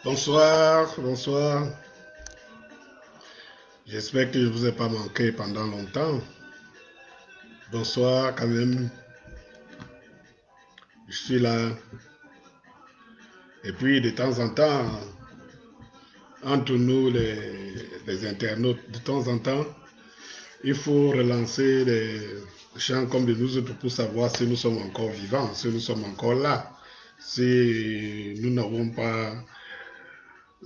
Bonsoir, bonsoir. J'espère que je ne vous ai pas manqué pendant longtemps. Bonsoir quand même. Je suis là. Et puis de temps en temps, entre nous les internautes, de temps en temps, il faut relancer les gens comme de nous autres pour savoir si nous sommes encore vivants, si nous sommes encore là, si nous n'avons pas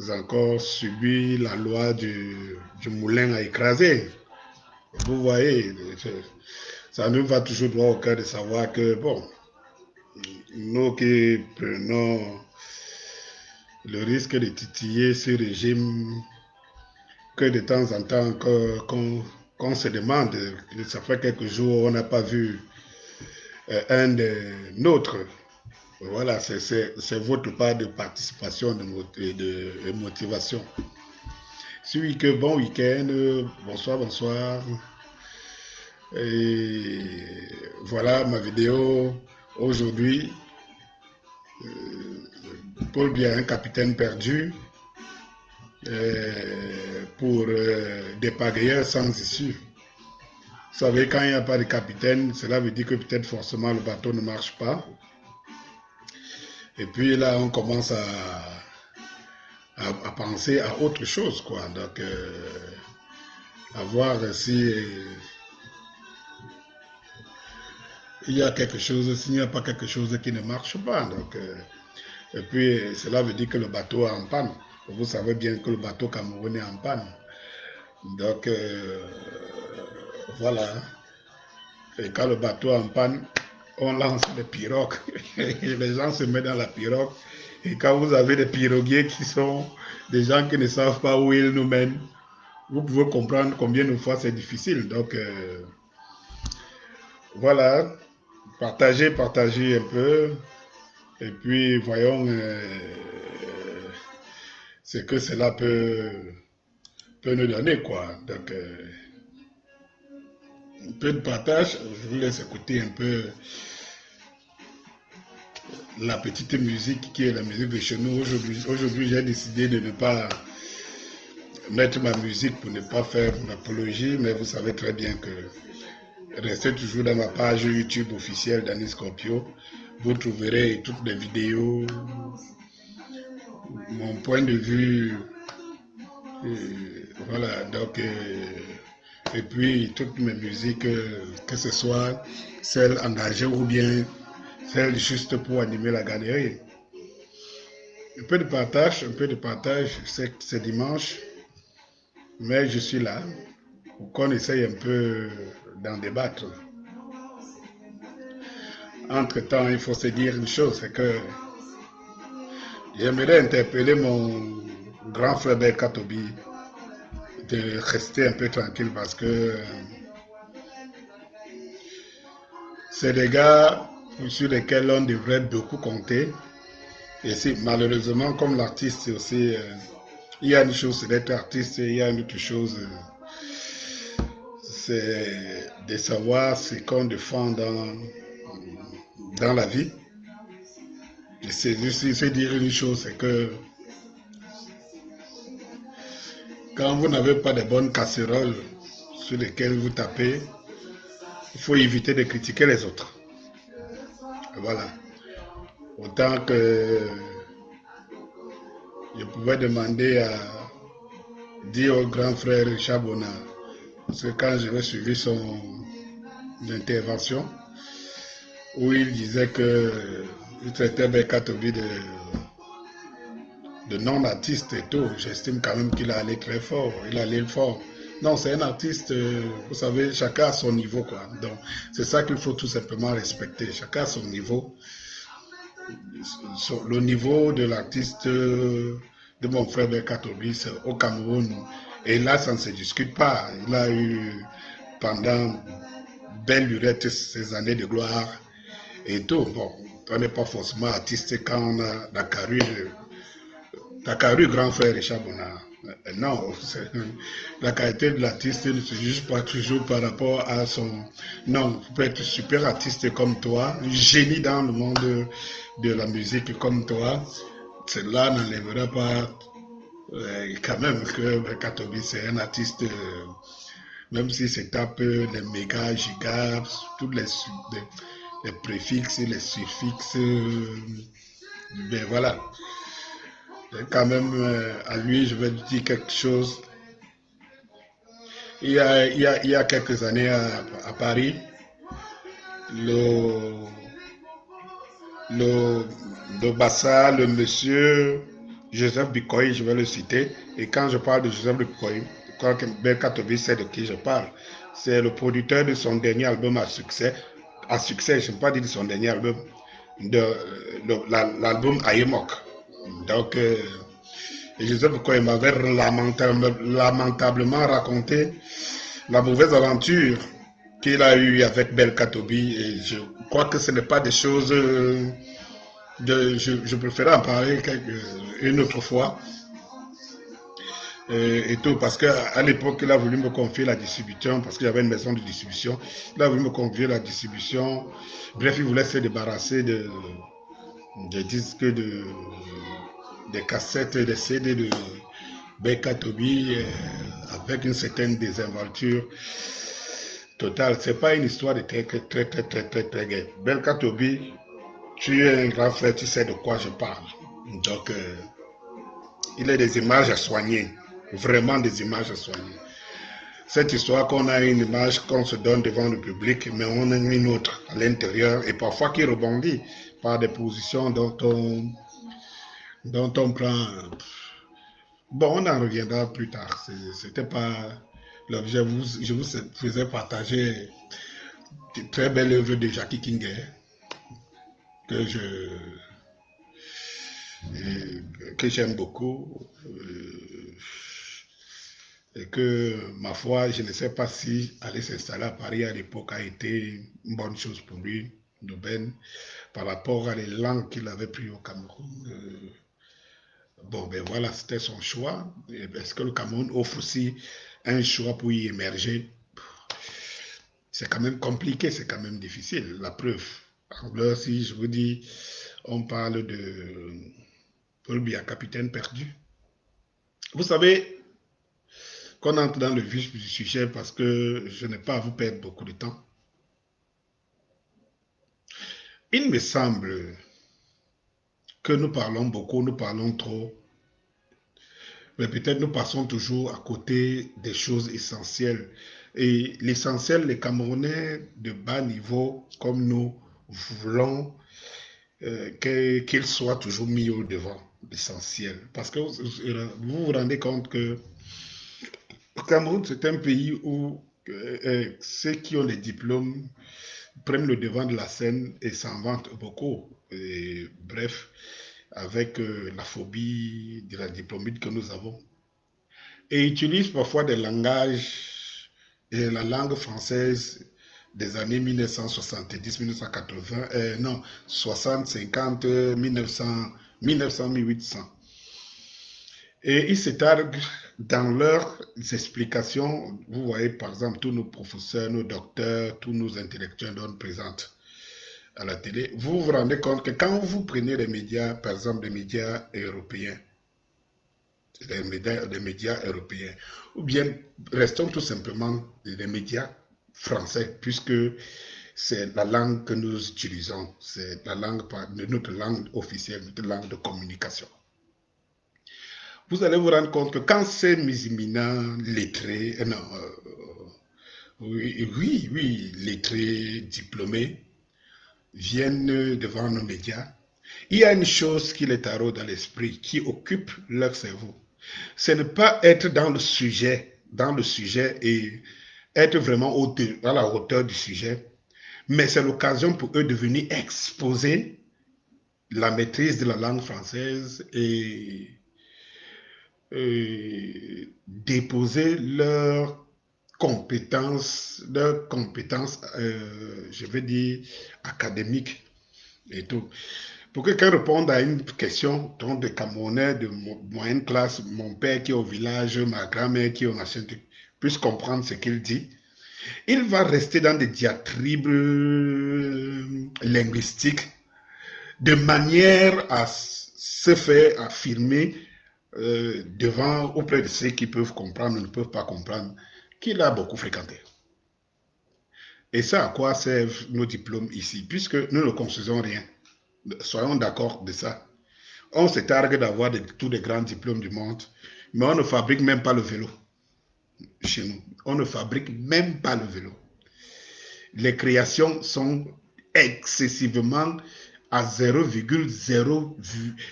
encore subi la loi du moulin à écraser. Vous voyez, ça nous va toujours droit au cœur de savoir que, bon, nous qui prenons le risque de titiller ce régime, que de temps en temps, qu'on se demande, ça fait quelques jours, on n'a pas vu un des nôtres. Voilà, c'est votre part de participation et de motivation. Bon week-end, bonsoir, bonsoir. Et voilà ma vidéo aujourd'hui. Paul Biya, un capitaine perdu pour des pagayeurs sans issue. Vous savez, quand il n'y a pas de capitaine, cela veut dire que peut-être forcément le bateau ne marche pas. Et puis là, on commence à penser à autre chose, quoi. Donc, à voir si il y a quelque chose, s'il n'y a pas quelque chose qui ne marche pas. Donc, et puis, cela veut dire que le bateau est en panne. Vous savez bien que le bateau camerounais est en panne. Donc, voilà. Et quand le bateau est en panne, on lance des pirogues. Et les gens se mettent dans la pirogue. Et quand vous avez des piroguiers qui sont des gens qui ne savent pas où ils nous mènent, vous pouvez comprendre combien de fois c'est difficile. Donc, voilà. Partagez un peu. Et puis, voyons ce que cela peut nous donner, quoi. Donc, un peu de partage. Je vous laisse écouter un peu la petite musique qui est la musique de chez nous. Aujourd'hui, j'ai décidé de ne pas mettre ma musique pour ne pas faire une apologie, mais vous savez très bien que restez toujours dans ma page YouTube officielle d'Annie Scorpio. Vous trouverez toutes les vidéos, mon point de vue, voilà, donc, et puis toutes mes musiques, que ce soit celles engagées ou bien celles juste pour animer la galerie. Un peu de partage, c'est dimanche, mais je suis là pour qu'on essaye un peu d'en débattre. Entre-temps, il faut se dire une chose, c'est que j'aimerais interpeller mon grand frère Berka Tobi de rester un peu tranquille parce que c'est des gars sur lesquels on devrait beaucoup compter. Et c'est malheureusement comme l'artiste aussi, il y a une chose c'est d'être artiste et il y a une autre chose c'est de savoir ce qu'on défend dans la vie. Et c'est juste dire une chose, c'est que quand vous n'avez pas de bonnes casseroles sur lesquelles vous tapez, il faut éviter de critiquer les autres. Voilà. Autant que je pouvais demander dire au grand frère Richard Bona, parce que quand j'avais suivi son intervention, où il disait qu'il traitait Berka Tobi de non-artiste et tout, j'estime quand même qu'il a allé très fort, il a allé fort. Non, c'est un artiste, vous savez, chacun a son niveau, quoi. Donc, c'est ça qu'il faut tout simplement respecter. Chacun a son niveau. Le niveau de l'artiste de mon frère Berka Tobi, c'est au Cameroun. Et là, ça ne se discute pas. Il a eu, pendant belle lurette, ces années de gloire et tout. Bon, on n'est pas forcément artiste quand on a Dakaru, grand frère Richard Bona. Non, la qualité de l'artiste ne se juge pas toujours par rapport à son... Non, vous pouvez être super artiste comme toi, génie dans le monde de la musique comme toi. cela n'enlèvera pas quand même que Belkatobi, c'est un artiste, même s'il se tape les méga, gigas, tous les préfixes, les suffixes, ben voilà. Et quand même, à lui, je vais dire quelque chose. Il y a quelques années à Paris, le, le, le Bassa, le monsieur Joseph Bikoy, je vais le citer. Et quand je parle de Joseph Bikoy, je crois que Belkatobi sait de qui je parle. C'est le producteur de son dernier album à succès. À succès, je ne peux pas dire de son dernier album, de l'album Ayemok. Donc, Joseph Bikoy m'avait lamentablement raconté la mauvaise aventure qu'il a eue avec Belkatobi. Et je crois que ce n'est pas des choses... je préférais en parler une autre fois. Et tout, parce qu'à l'époque, il a voulu me confier la distribution, parce qu'il y avait une maison de distribution. Il a voulu me confier la distribution. Bref, il voulait se débarrasser des disques, des cassettes, des CD de Belkatobi avec une certaine désinvolture totale. C'est pas une histoire de très gaie. Belkatobi, tu es un grand frère, tu sais de quoi je parle. Donc, il a des images à soigner. Vraiment des images à soigner. Cette histoire qu'on a une image qu'on se donne devant le public, mais on a une autre à l'intérieur, et parfois qui rebondit par des positions dont on prend... Bon, on en reviendra plus tard. C'était pas l'objet. Je vous faisais partager de très belles œuvres de Jackie Kinguet que j'aime beaucoup. Et que, ma foi, je ne sais pas si aller s'installer à Paris à l'époque a été une bonne chose pour lui, de Ben, par rapport à les langues qu'il avait prises au Cameroun. Bon, ben voilà, c'était son choix. Est-ce que le Cameroun offre aussi un choix pour y émerger? C'est quand même compliqué, c'est quand même difficile. La preuve. Alors, si je vous dis, on parle de Paul Biya, capitaine perdu. Vous savez, qu'on entre dans le vif du sujet parce que je n'ai pas à vous perdre beaucoup de temps. Il me semble que nous parlons beaucoup, nous parlons trop, mais peut-être nous passons toujours à côté des choses essentielles. Et l'essentiel, les Camerounais de bas niveau, comme nous, voulons qu'ils soient toujours mis au devant, l'essentiel. Parce que vous vous rendez compte que le Cameroun, c'est un pays où ceux qui ont les diplômes prennent le devant de la scène et s'en vantent beaucoup. Et, bref, avec la phobie de la diplômite que nous avons. Et utilisent parfois des langages et la langue française des années 1970, 1980, non, 60, 50, 1900, 1900, 1800. Et ils s'étarguent dans leurs explications. Vous voyez, par exemple, tous nos professeurs, nos docteurs, tous nos intellectuels dont présentent à la télé. Vous vous rendez compte que quand vous prenez les médias, par exemple, les médias européens, les médias européens, ou bien restons tout simplement les médias français, puisque c'est la langue que nous utilisons, c'est la langue, notre langue officielle, notre langue de communication. Vous allez vous rendre compte que quand ces musulmans lettrés, oui, lettrés, diplômés, viennent devant nos médias, il y a une chose qui les taraude dans l'esprit, qui occupe leur cerveau. C'est ne pas être dans le sujet et être vraiment à la hauteur du sujet, mais c'est l'occasion pour eux de venir exposer la maîtrise de la langue française et déposer leurs compétences, je vais dire, académiques et tout. Pour que quelqu'un réponde à une question dont des Camerounais de moyenne classe, mon père qui est au village, ma grand-mère qui est au machin, puisse comprendre ce qu'il dit, il va rester dans des diatribes linguistiques de manière à se fait affirmer auprès de ceux qui peuvent comprendre ou ne peuvent pas comprendre, qu'il a beaucoup fréquenté. Et ça, à quoi servent nos diplômes ici? Puisque nous ne construisons rien. Soyons d'accord de ça. On se targue d'avoir tous les grands diplômes du monde, mais on ne fabrique même pas le vélo chez nous. On ne fabrique même pas le vélo. Les créations sont excessivement à 0,000,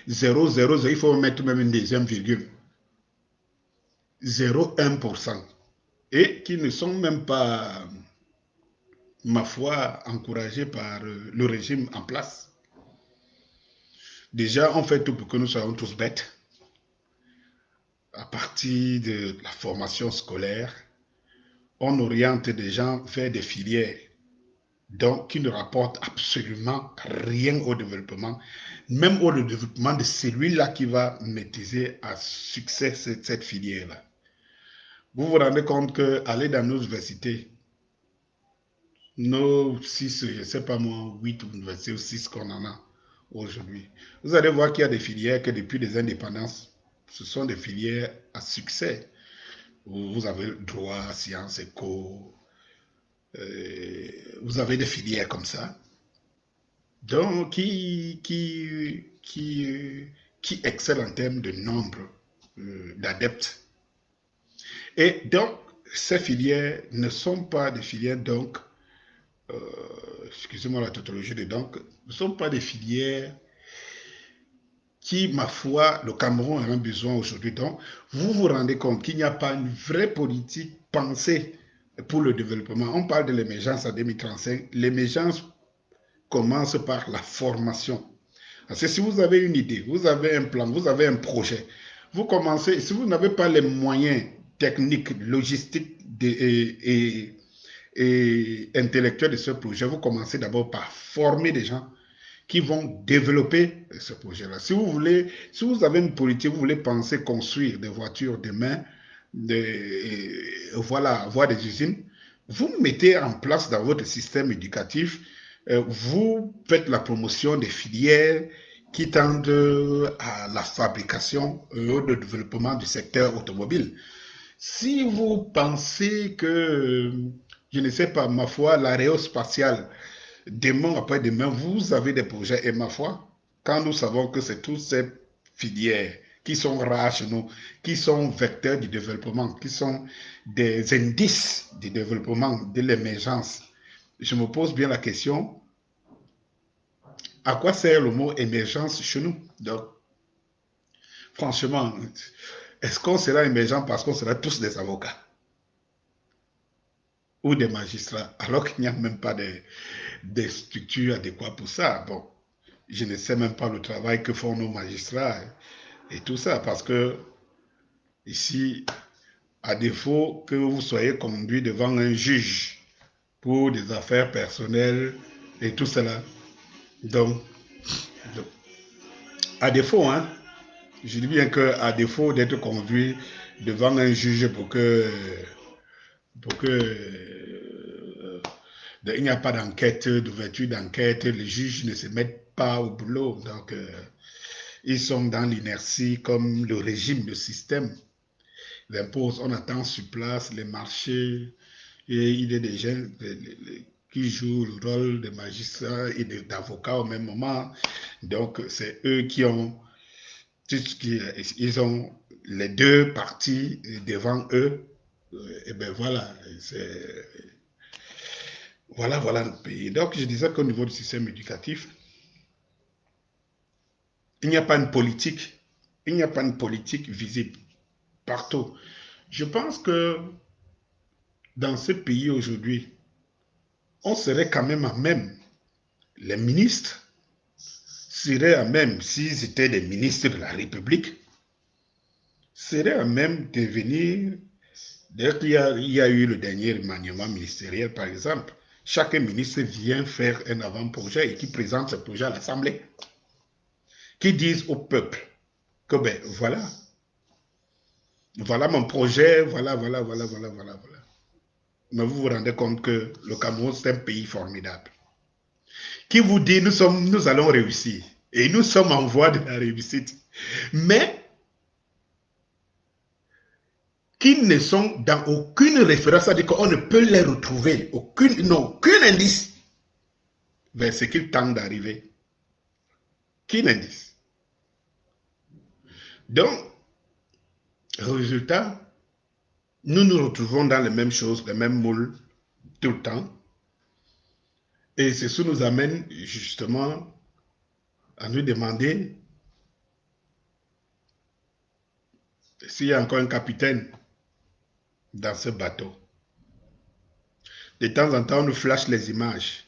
il faut mettre même une deuxième virgule, 0,1%, et qui ne sont même pas, ma foi, encouragés par le régime en place. Déjà, on fait tout pour que nous soyons tous bêtes. À partir de la formation scolaire, on oriente des gens vers des filières donc qui ne rapportent absolument rien au développement, même au développement de celui-là qui va maîtriser à succès cette filière-là. Vous vous rendez compte qu'aller dans nos universités, nos 6, je ne sais pas moi, 8 universités ou 6 qu'on en a aujourd'hui, vous allez voir qu'il y a des filières que depuis les indépendances, ce sont des filières à succès. Vous avez droit, sciences, éco, vous avez des filières comme ça, donc qui excellent en termes de nombre d'adeptes. Et donc, ces filières ne sont pas des filières, donc, excusez-moi la tautologie de donc, ne sont pas des filières qui, ma foi, le Cameroun a un besoin aujourd'hui. Donc, vous vous rendez compte qu'il n'y a pas une vraie politique pensée pour le développement. On parle de l'émergence en 2035. L'émergence commence par la formation. Parce que si vous avez une idée, vous avez un plan, vous avez un projet, vous commencez, si vous n'avez pas les moyens techniques, logistiques et intellectuels de ce projet, vous commencez d'abord par former des gens qui vont développer ce projet-là. Si vous avez une politique, vous voulez penser construire des voitures demain, voilà, avoir des usines, vous mettez en place dans votre système éducatif, vous faites la promotion des filières qui tendent à la fabrication et au développement du secteur automobile. Si vous pensez que, je ne sais pas, ma foi, l'aérospatiale, demain après demain, vous avez des projets et ma foi, quand nous savons que c'est toutes ces filières qui sont rares chez nous, qui sont vecteurs du développement, qui sont des indices du développement, de l'émergence, je me pose bien la question, à quoi sert le mot émergence chez nous? Donc, franchement, est-ce qu'on sera émergent parce qu'on sera tous des avocats ou des magistrats, alors qu'il n'y a même pas des structures adéquates pour ça? Bon, je ne sais même pas le travail que font nos magistrats et tout ça, parce que ici, à défaut que vous soyez conduit devant un juge pour des affaires personnelles et tout cela, donc, à défaut, hein, je dis bien qu'à défaut d'être conduit devant un juge pour que il n'y a pas d'enquête, d'ouverture d'enquête, les juges ne se mettent pas au boulot. Donc, ils sont dans l'inertie comme le régime, le système l'impose. On attend sur place les marchés et il y a des gens qui jouent le rôle de magistrats et d'avocats au même moment. Donc, c'est eux qui ont ils ont les deux parties devant eux. Et ben voilà, voilà le pays. Donc, je disais qu'au niveau du système éducatif, il n'y a pas une politique. Il n'y a pas une politique visible partout. Je pense que dans ce pays aujourd'hui, on serait quand même à même, les ministres seraient à même, s'ils étaient des ministres de la République, seraient à même de venir, dès qu'il y a eu le dernier remaniement ministériel par exemple, chaque ministre vient faire un avant-projet et qui présente ce projet à l'Assemblée, qui disent au peuple que ben voilà mon projet, voilà. Mais vous vous rendez compte que le Cameroun, c'est un pays formidable. Qui vous dit nous allons réussir. Et nous sommes en voie de la réussite. Mais qui ne sont dans aucune référence, c'est-à-dire qu'on ne peut les retrouver, aucun indice vers ce qu'ils tentent d'arriver. Aucun indice. Donc, résultat, nous nous retrouvons dans les mêmes choses, les mêmes moules, tout le temps. Et ceci nous amène justement à nous demander s'il y a encore un capitaine dans ce bateau. De temps en temps, on nous flash les images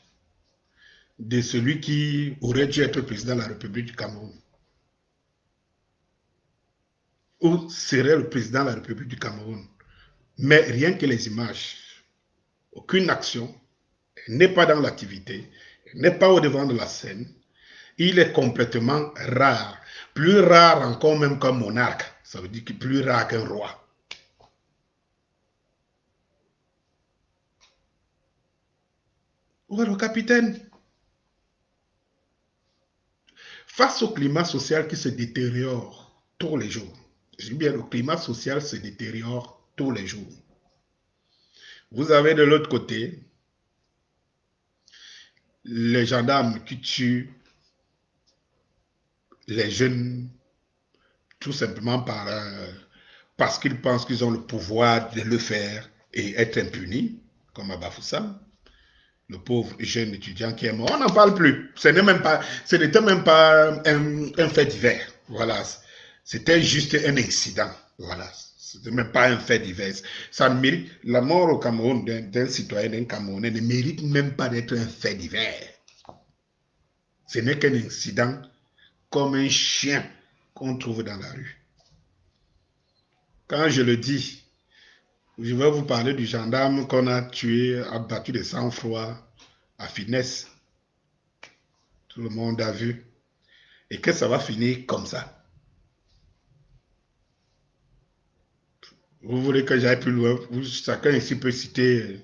de celui qui aurait dû être président de la République du Cameroun. Ou serait le président de la République du Cameroun. Mais rien que les images, aucune action, n'est pas dans l'activité, n'est pas au devant de la scène. Il est complètement rare. Plus rare encore même qu'un monarque. Ça veut dire qu'il est plus rare qu'un roi. Où est le capitaine? Face au climat social qui se détériore tous les jours, je dis bien le climat social se détériore tous les jours. Vous avez de l'autre côté les gendarmes qui tuent les jeunes tout simplement parce qu'ils pensent qu'ils ont le pouvoir de le faire et être impunis, comme à Bafoussam, le pauvre jeune étudiant qui est mort. On n'en parle plus. Ce n'était même pas un fait divers. Voilà. C'était juste un incident. Voilà. C'était même pas un fait divers. Ça mérite, la mort au Cameroun d'un citoyen, d'un Camerounais ne mérite même pas d'être un fait divers. Ce n'est qu'un incident comme un chien qu'on trouve dans la rue. Quand je le dis, je vais vous parler du gendarme qu'on a tué, abattu de sang-froid à Finesse. Tout le monde a vu. Et que ça va finir comme ça. Vous voulez que j'aille plus loin? Chacun ici peut citer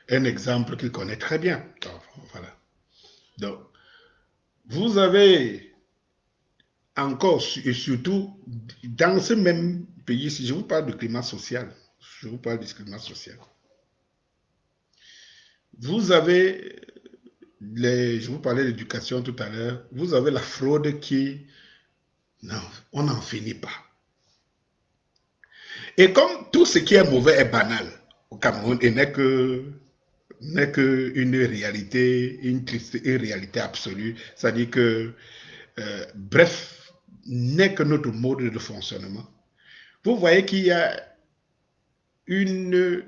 un exemple qu'il connaît très bien. Donc, voilà. Donc, vous avez encore, et surtout, dans ce même pays, si je vous parle de climat social, je vous parle du climat social, vous avez, je vous parlais d'éducation tout à l'heure, vous avez la fraude qui, non, on n'en finit pas. Et comme tout ce qui est mauvais est banal au Cameroun et n'est qu'une réalité, une triste réalité absolue, c'est-à-dire que, bref, n'est que notre mode de fonctionnement. Vous voyez qu'il y a une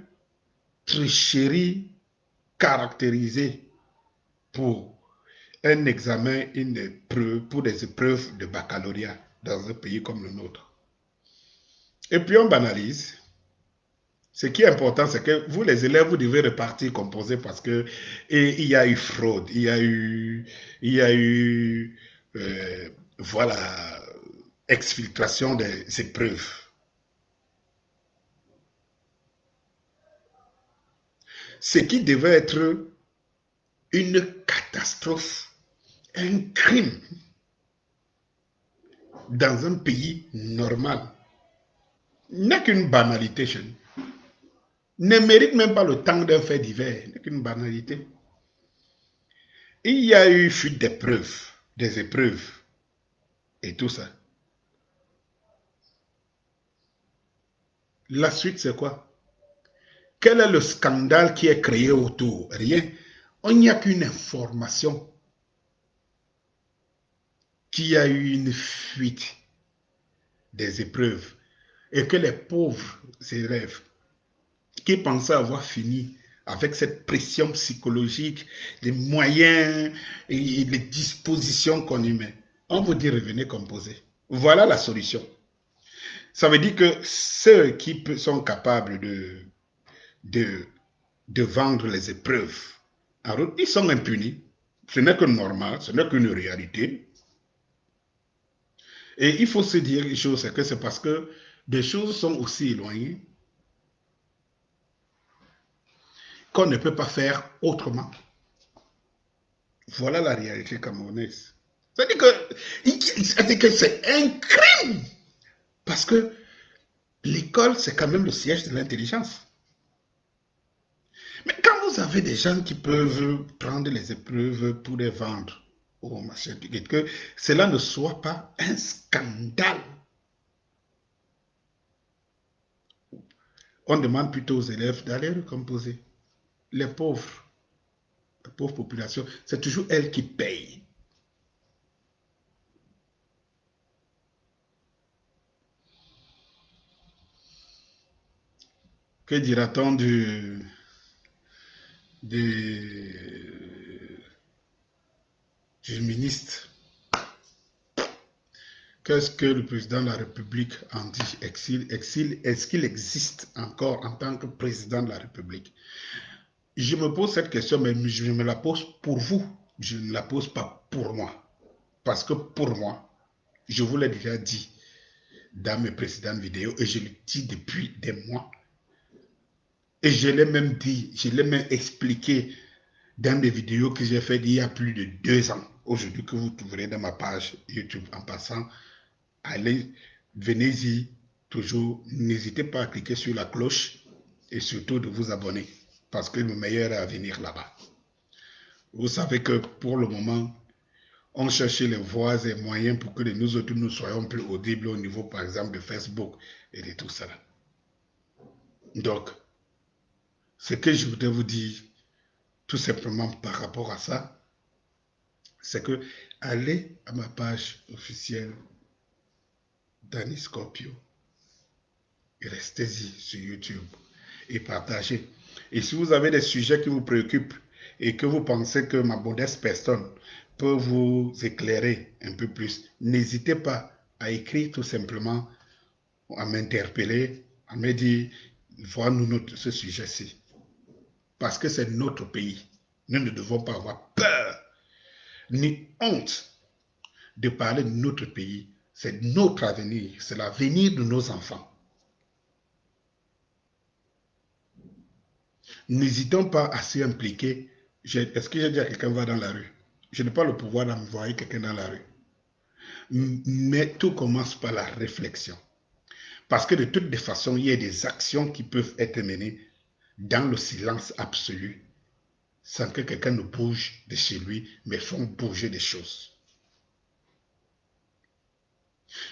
tricherie caractérisée pour un examen, une épreuve, pour des épreuves de baccalauréat dans un pays comme le nôtre. Et puis on banalise. Ce qui est important, c'est que vous, les élèves, vous devez repartir composé parce que il y a eu fraude, voilà, exfiltration des épreuves. Ce qui devait être une catastrophe, un crime dans un pays normal, n'est qu'une banalité chez nous. Ne mérite même pas le temps d'un fait divers, n'est qu'une banalité. Il y a eu fuite des épreuves et tout ça. La suite, c'est quoi? Quel est le scandale qui est créé autour? Rien. Il n'y a qu'une information qu'il y a eu une fuite des épreuves et que les pauvres élèves qui pensaient avoir fini avec cette pression psychologique, les moyens et les dispositions qu'on y met, on vous dit revenez composer. Voilà la solution. Ça veut dire que ceux qui sont capables de vendre les épreuves, alors ils sont impunis. Ce n'est que normal, ce n'est qu'une réalité. Et il faut se dire une chose, c'est que c'est parce que des choses sont aussi éloignées qu'on ne peut pas faire autrement. Voilà la réalité camerounaise. C'est-à-dire que c'est un crime. Parce que l'école, c'est quand même le siège de l'intelligence. Mais quand vous avez des gens qui peuvent prendre les épreuves pour les vendre au marché, que cela ne soit pas un scandale. On demande plutôt aux élèves d'aller recomposer. Les pauvres, la pauvre population, c'est toujours elle qui paye. Que dira-t-on du ministre? Qu'est-ce que le président de la République en dit? Est-ce qu'il existe encore en tant que président de la République? Je me pose cette question, mais je me la pose pour vous. Je ne la pose pas pour moi. Parce que pour moi, je vous l'ai déjà dit dans mes précédentes vidéos et je le dis depuis des mois. Et je l'ai même dit, je l'ai même expliqué dans des vidéos que j'ai faites il y a plus de 2 ans. Aujourd'hui, que vous trouverez dans ma page YouTube en passant, allez, venez-y toujours. N'hésitez pas à cliquer sur la cloche et surtout de vous abonner parce que le meilleur est à venir là-bas. Vous savez que pour le moment, on cherche les voies et moyens pour que nous autres nous soyons plus audibles au niveau, par exemple, de Facebook et de tout cela. Donc, ce que je voudrais vous dire, tout simplement par rapport à ça, c'est que allez à ma page officielle Danny Scorpio et restez-y sur YouTube et partagez. Et si vous avez des sujets qui vous préoccupent et que vous pensez que ma modeste personne peut vous éclairer un peu plus, n'hésitez pas à écrire tout simplement, à m'interpeller, à me dire, vois-nous ce sujet-ci. Parce que c'est notre pays. Nous ne devons pas avoir peur ni honte de parler de notre pays. C'est notre avenir, c'est l'avenir de nos enfants. N'hésitons pas à s'y impliquer. Est-ce que j'ai dit à quelqu'un va dans la rue? Je n'ai pas le pouvoir d'envoyer quelqu'un dans la rue. Mais tout commence par la réflexion. Parce que de toutes les façons, il y a des actions qui peuvent être menées dans le silence absolu, sans que quelqu'un ne bouge de chez lui, mais font bouger des choses.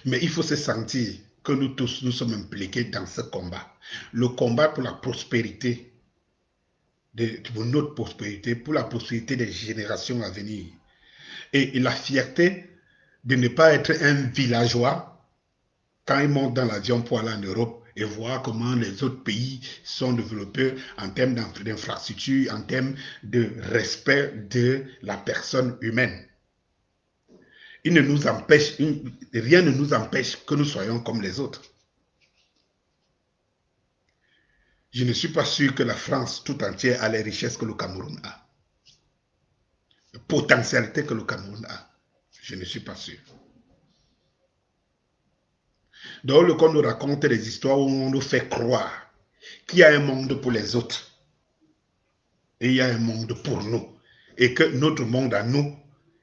Mais il faut se sentir que nous tous, nous sommes impliqués dans ce combat. Le combat pour la prospérité, pour notre prospérité, pour la prospérité des générations à venir. Et la fierté de ne pas être un villageois quand il monte dans l'avion pour aller en Europe et voir comment les autres pays sont développés en termes d'infrastructure, en termes de respect de la personne humaine. Rien ne nous empêche que nous soyons comme les autres. Je ne suis pas sûr que la France tout entière a les richesses que le Cameroun a. La potentialité que le Cameroun a. Je ne suis pas sûr. Donc, on nous raconte des histoires où on nous fait croire qu'il y a un monde pour les autres et il y a un monde pour nous. Et que notre monde à nous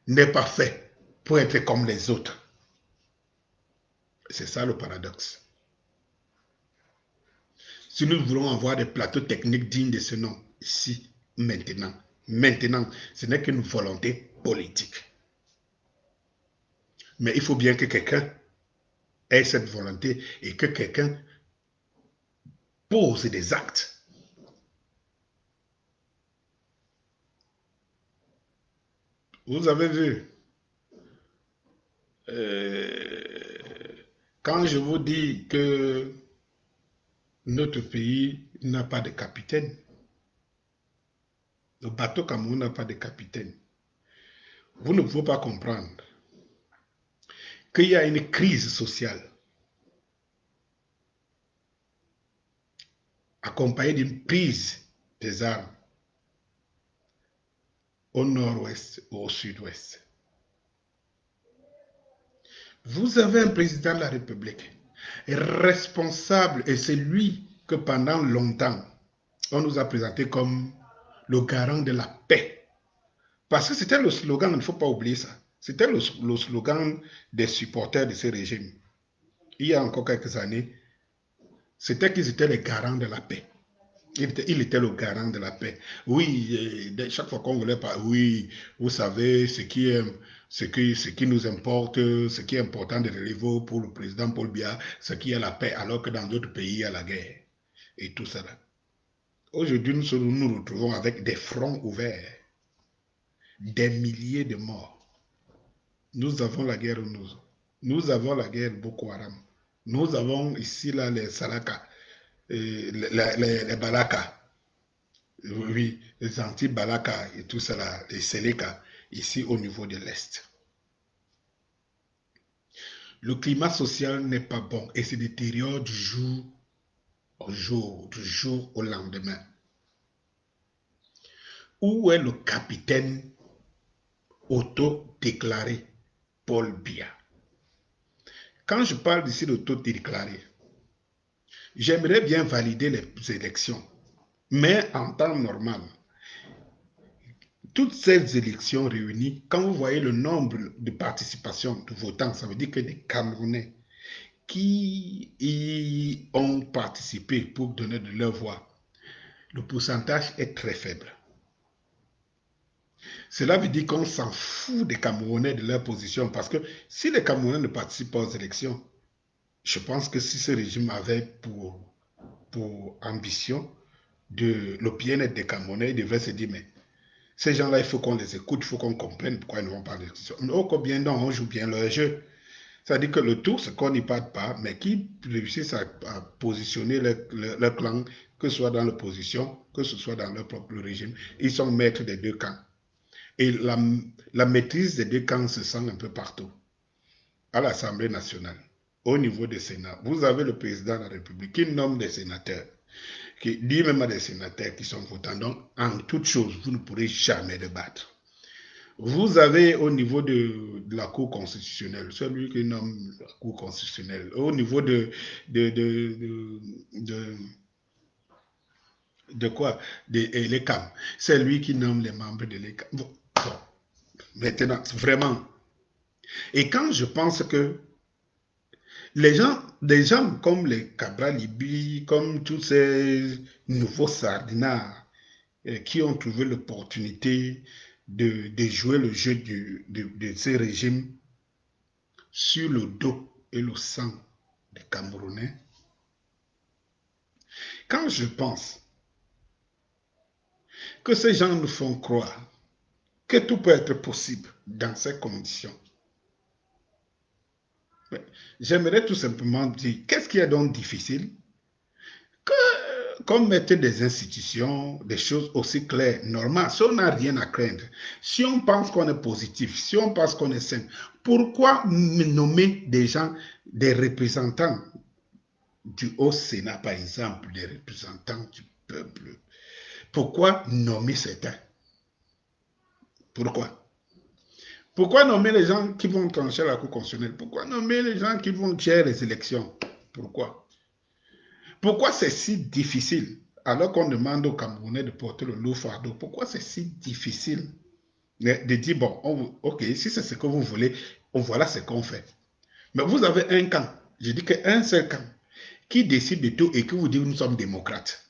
n'est pas fait pour être comme les autres. C'est ça le paradoxe. Si nous voulons avoir des plateaux techniques dignes de ce nom, ici, maintenant, ce n'est qu'une volonté politique. Mais il faut bien que quelqu'un ait cette volonté et que quelqu'un pose des actes. Vous avez vu, quand je vous dis que notre pays n'a pas de capitaine, le bateau Cameroun n'a pas de capitaine, vous ne pouvez pas comprendre qu'il y a une crise sociale accompagnée d'une prise des armes au nord-ouest ou au sud-ouest. Vous avez un président de la République responsable et c'est lui que pendant longtemps, on nous a présenté comme le garant de la paix. Parce que c'était le slogan, il ne faut pas oublier ça. C'était le slogan des supporters de ce régime. Il y a encore quelques années, c'était qu'ils étaient les garants de la paix. Il était le garant de la paix. Oui, chaque fois qu'on voulait parler, oui, vous savez, ce qui nous importe, ce qui est important de relever pour le président Paul Biya, c'est qu'il y a la paix, alors que dans d'autres pays, il y a la guerre. Et tout cela. Aujourd'hui, nous retrouvons avec des fronts ouverts, des milliers de morts. Nous avons la guerre nous avons la guerre Boko Haram. Nous avons ici là les Salaka, les Balaka. Oui, les anti-Balaka et tout cela, les Seleka, ici au niveau de l'Est. Le climat social n'est pas bon et se détériore du jour au jour, du jour au lendemain. Où est le capitaine auto-déclaré Paul Biya? Quand je parle d'ici d'auto-déclaré, j'aimerais bien valider les élections, mais en temps normal. Toutes ces élections réunies, quand vous voyez le nombre de participations de votants, ça veut dire que des Camerounais qui y ont participé pour donner de leur voix, le pourcentage est très faible. Cela veut dire qu'on s'en fout des Camerounais de leur position, parce que si les Camerounais ne participent pas aux élections, je pense que si ce régime avait pour ambition le bien-être des Camerounais, il devrait se dire, mais ces gens-là, il faut qu'on les écoute, il faut qu'on comprenne pourquoi ils ne vont pas à l'élection. Oh, combien donc on joue bien leur jeu. C'est-à-dire que le tout, c'est qu'on n'y parte pas, mais qu'ils réussissent à positionner leur clan, que ce soit dans l'opposition, que ce soit dans leur propre régime. Ils sont maîtres des deux camps. Et la maîtrise des deux camps se sent un peu partout. À l'Assemblée nationale, au niveau des Sénats, vous avez le président de la République qui nomme des sénateurs, qui dit même à des sénateurs qui sont votants. Donc, en toute chose, vous ne pourrez jamais débattre. Vous avez au niveau de la Cour constitutionnelle, celui qui nomme la Cour constitutionnelle, au niveau de quoi? De l'ECAM, c'est lui qui nomme les membres de l'ECAM. Bon, maintenant, vraiment. Et quand je pense que des gens comme les Cabral Libi, comme tous ces nouveaux sardinards qui ont trouvé l'opportunité de jouer le jeu de ces régimes sur le dos et le sang des Camerounais, quand je pense que ces gens nous font croire que tout peut être possible dans ces conditions, j'aimerais tout simplement dire, qu'est-ce qui est donc difficile? Qu'on mette des institutions, des choses aussi claires, normales, si on n'a rien à craindre, si on pense qu'on est positif, si on pense qu'on est sain, pourquoi nommer des gens, des représentants du Haut Sénat, par exemple, des représentants du peuple? Pourquoi nommer certains? Pourquoi? Pourquoi nommer les gens qui vont trancher la Cour constitutionnelle? Pourquoi nommer les gens qui vont gérer les élections? Pourquoi? Pourquoi c'est si difficile alors qu'on demande aux Camerounais de porter le lourd fardeau? Pourquoi c'est si difficile de dire, bon, ok, si c'est ce que vous voulez, voilà ce qu'on fait. Mais vous avez un camp, je dis qu'un seul camp, qui décide de tout et qui vous dit nous sommes démocrates.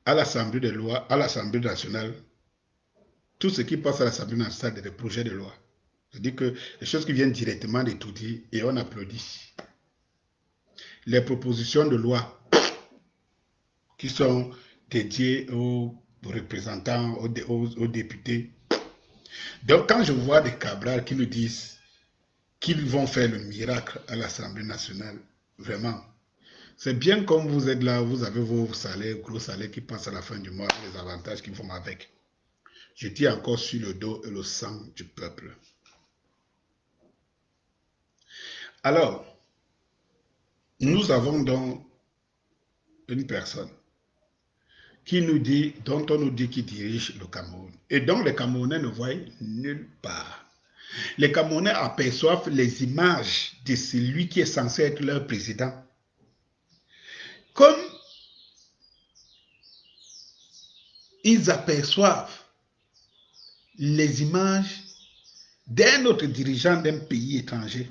À l'Assemblée des lois, à l'Assemblée nationale, tout ce qui passe à l'Assemblée nationale, c'est des projets de loi. C'est-à-dire que les choses qui viennent directement d'étudier et on applaudit. Les propositions de loi qui sont dédiées aux représentants, aux députés. Donc quand je vois des Cabral qui nous disent qu'ils vont faire le miracle à l'Assemblée nationale, vraiment, c'est bien comme vous êtes là, vous avez vos salaires, gros salaires qui passent à la fin du mois, les avantages qui vont avec. Je dis encore sur le dos et le sang du peuple. Alors, nous avons donc une personne qui nous dit, dont on nous dit qu'il dirige le Cameroun. Et donc les Camerounais ne voient nulle part. Les Camerounais aperçoivent les images de celui qui est censé être leur président. Comme ils aperçoivent les images d'un autre dirigeant d'un pays étranger.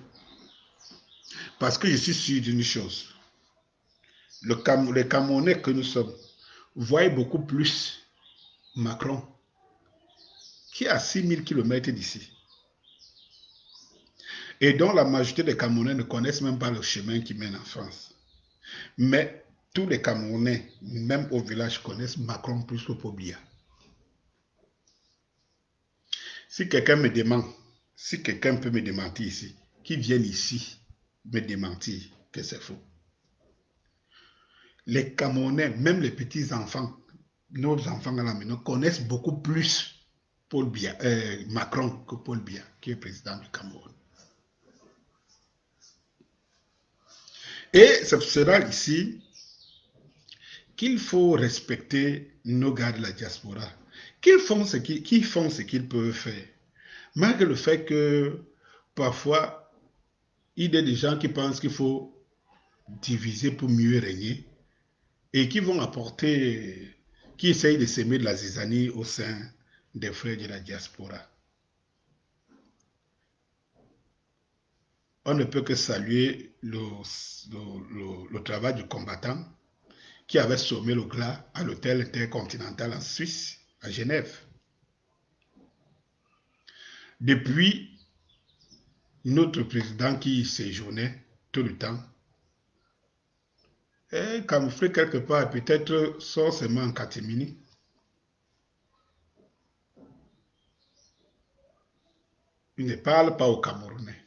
Parce que je suis sûr d'une chose. Les Camerounais que nous sommes voient beaucoup plus Macron, qui est à 6000 km d'ici, et dont la majorité des Camerounais ne connaissent même pas le chemin qui mène en France. Mais tous les Camerounais, même au village, connaissent Macron plus que Paul Biya. Si quelqu'un me demande, si quelqu'un peut me démentir ici, qu'il vienne ici me démentir que c'est faux. Les Camerounais, même les petits-enfants, nos enfants à la maison, connaissent beaucoup plus Paul Biya, Macron que Paul Biya, qui est président du Cameroun. Et ce sera ici qu'il faut respecter nos gars de la diaspora, qu'ils font ce qu'ils peuvent faire. Malgré le fait que parfois, il y a des gens qui pensent qu'il faut diviser pour mieux régner et qui vont apporter, qui essayent de semer de la zizanie au sein des frères de la diaspora. On ne peut que saluer le travail du combattant qui avait sommé le glas à l'hôtel intercontinental en Suisse, à Genève. Depuis, notre président qui séjournait tout le temps, est camouflé quelque part, peut-être sort seulement en catimini. Il ne parle pas au Camerounais.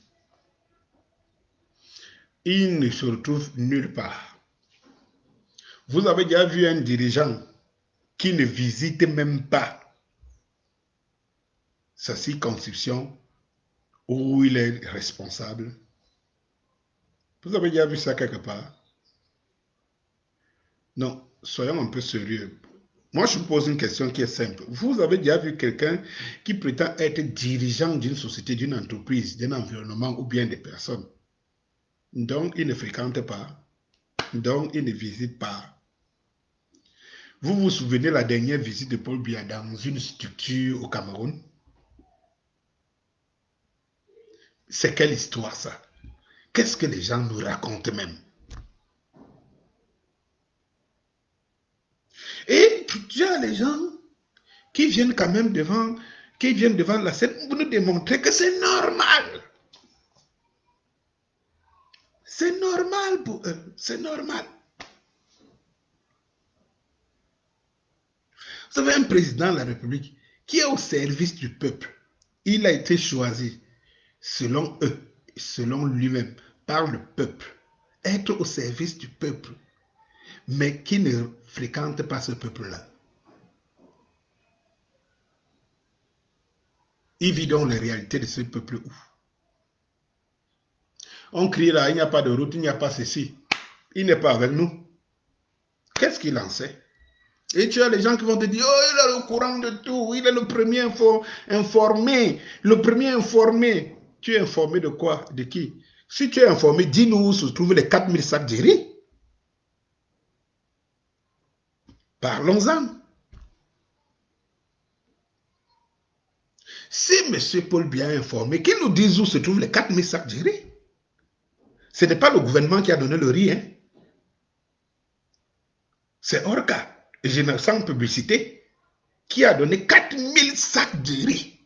Il ne se retrouve nulle part. Vous avez déjà vu un dirigeant qui ne visite même pas sa circonscription où il est responsable? Vous avez déjà vu ça quelque part? Non, soyons un peu sérieux. Moi, je vous pose une question qui est simple. Vous avez déjà vu quelqu'un qui prétend être dirigeant d'une société, d'une entreprise, d'un environnement ou bien des personnes? Donc, il ne fréquente pas. Donc, il ne visite pas. Vous vous souvenez de la dernière visite de Paul Biya dans une structure au Cameroun? C'est quelle histoire ça? Qu'est-ce que les gens nous racontent même? Et tu as les gens qui viennent quand même devant la scène pour nous démontrer que c'est normal. C'est normal pour eux, c'est normal. Vous avez un président de la République qui est au service du peuple. Il a été choisi selon eux, selon lui-même, par le peuple. Être au service du peuple, mais qui ne fréquente pas ce peuple-là. Il vit donc les réalités de ce peuple où on crie là, il n'y a pas de route, il n'y a pas ceci. Il n'est pas avec nous. Qu'est-ce qu'il en sait? Et tu as les gens qui vont te dire, oh, il est au courant de tout, il est le premier informé, le premier informé. Tu es informé de quoi? De qui? Si tu es informé, dis-nous où se trouvent les 4000 sacs de riz. Parlons-en. Si M. Paul Biya est informé, qu'il nous dise où se trouvent les 4000 sacs de riz. Ce n'est pas le gouvernement qui a donné le riz, hein. C'est Orca, sans publicité, qui a donné 4000 sacs de riz.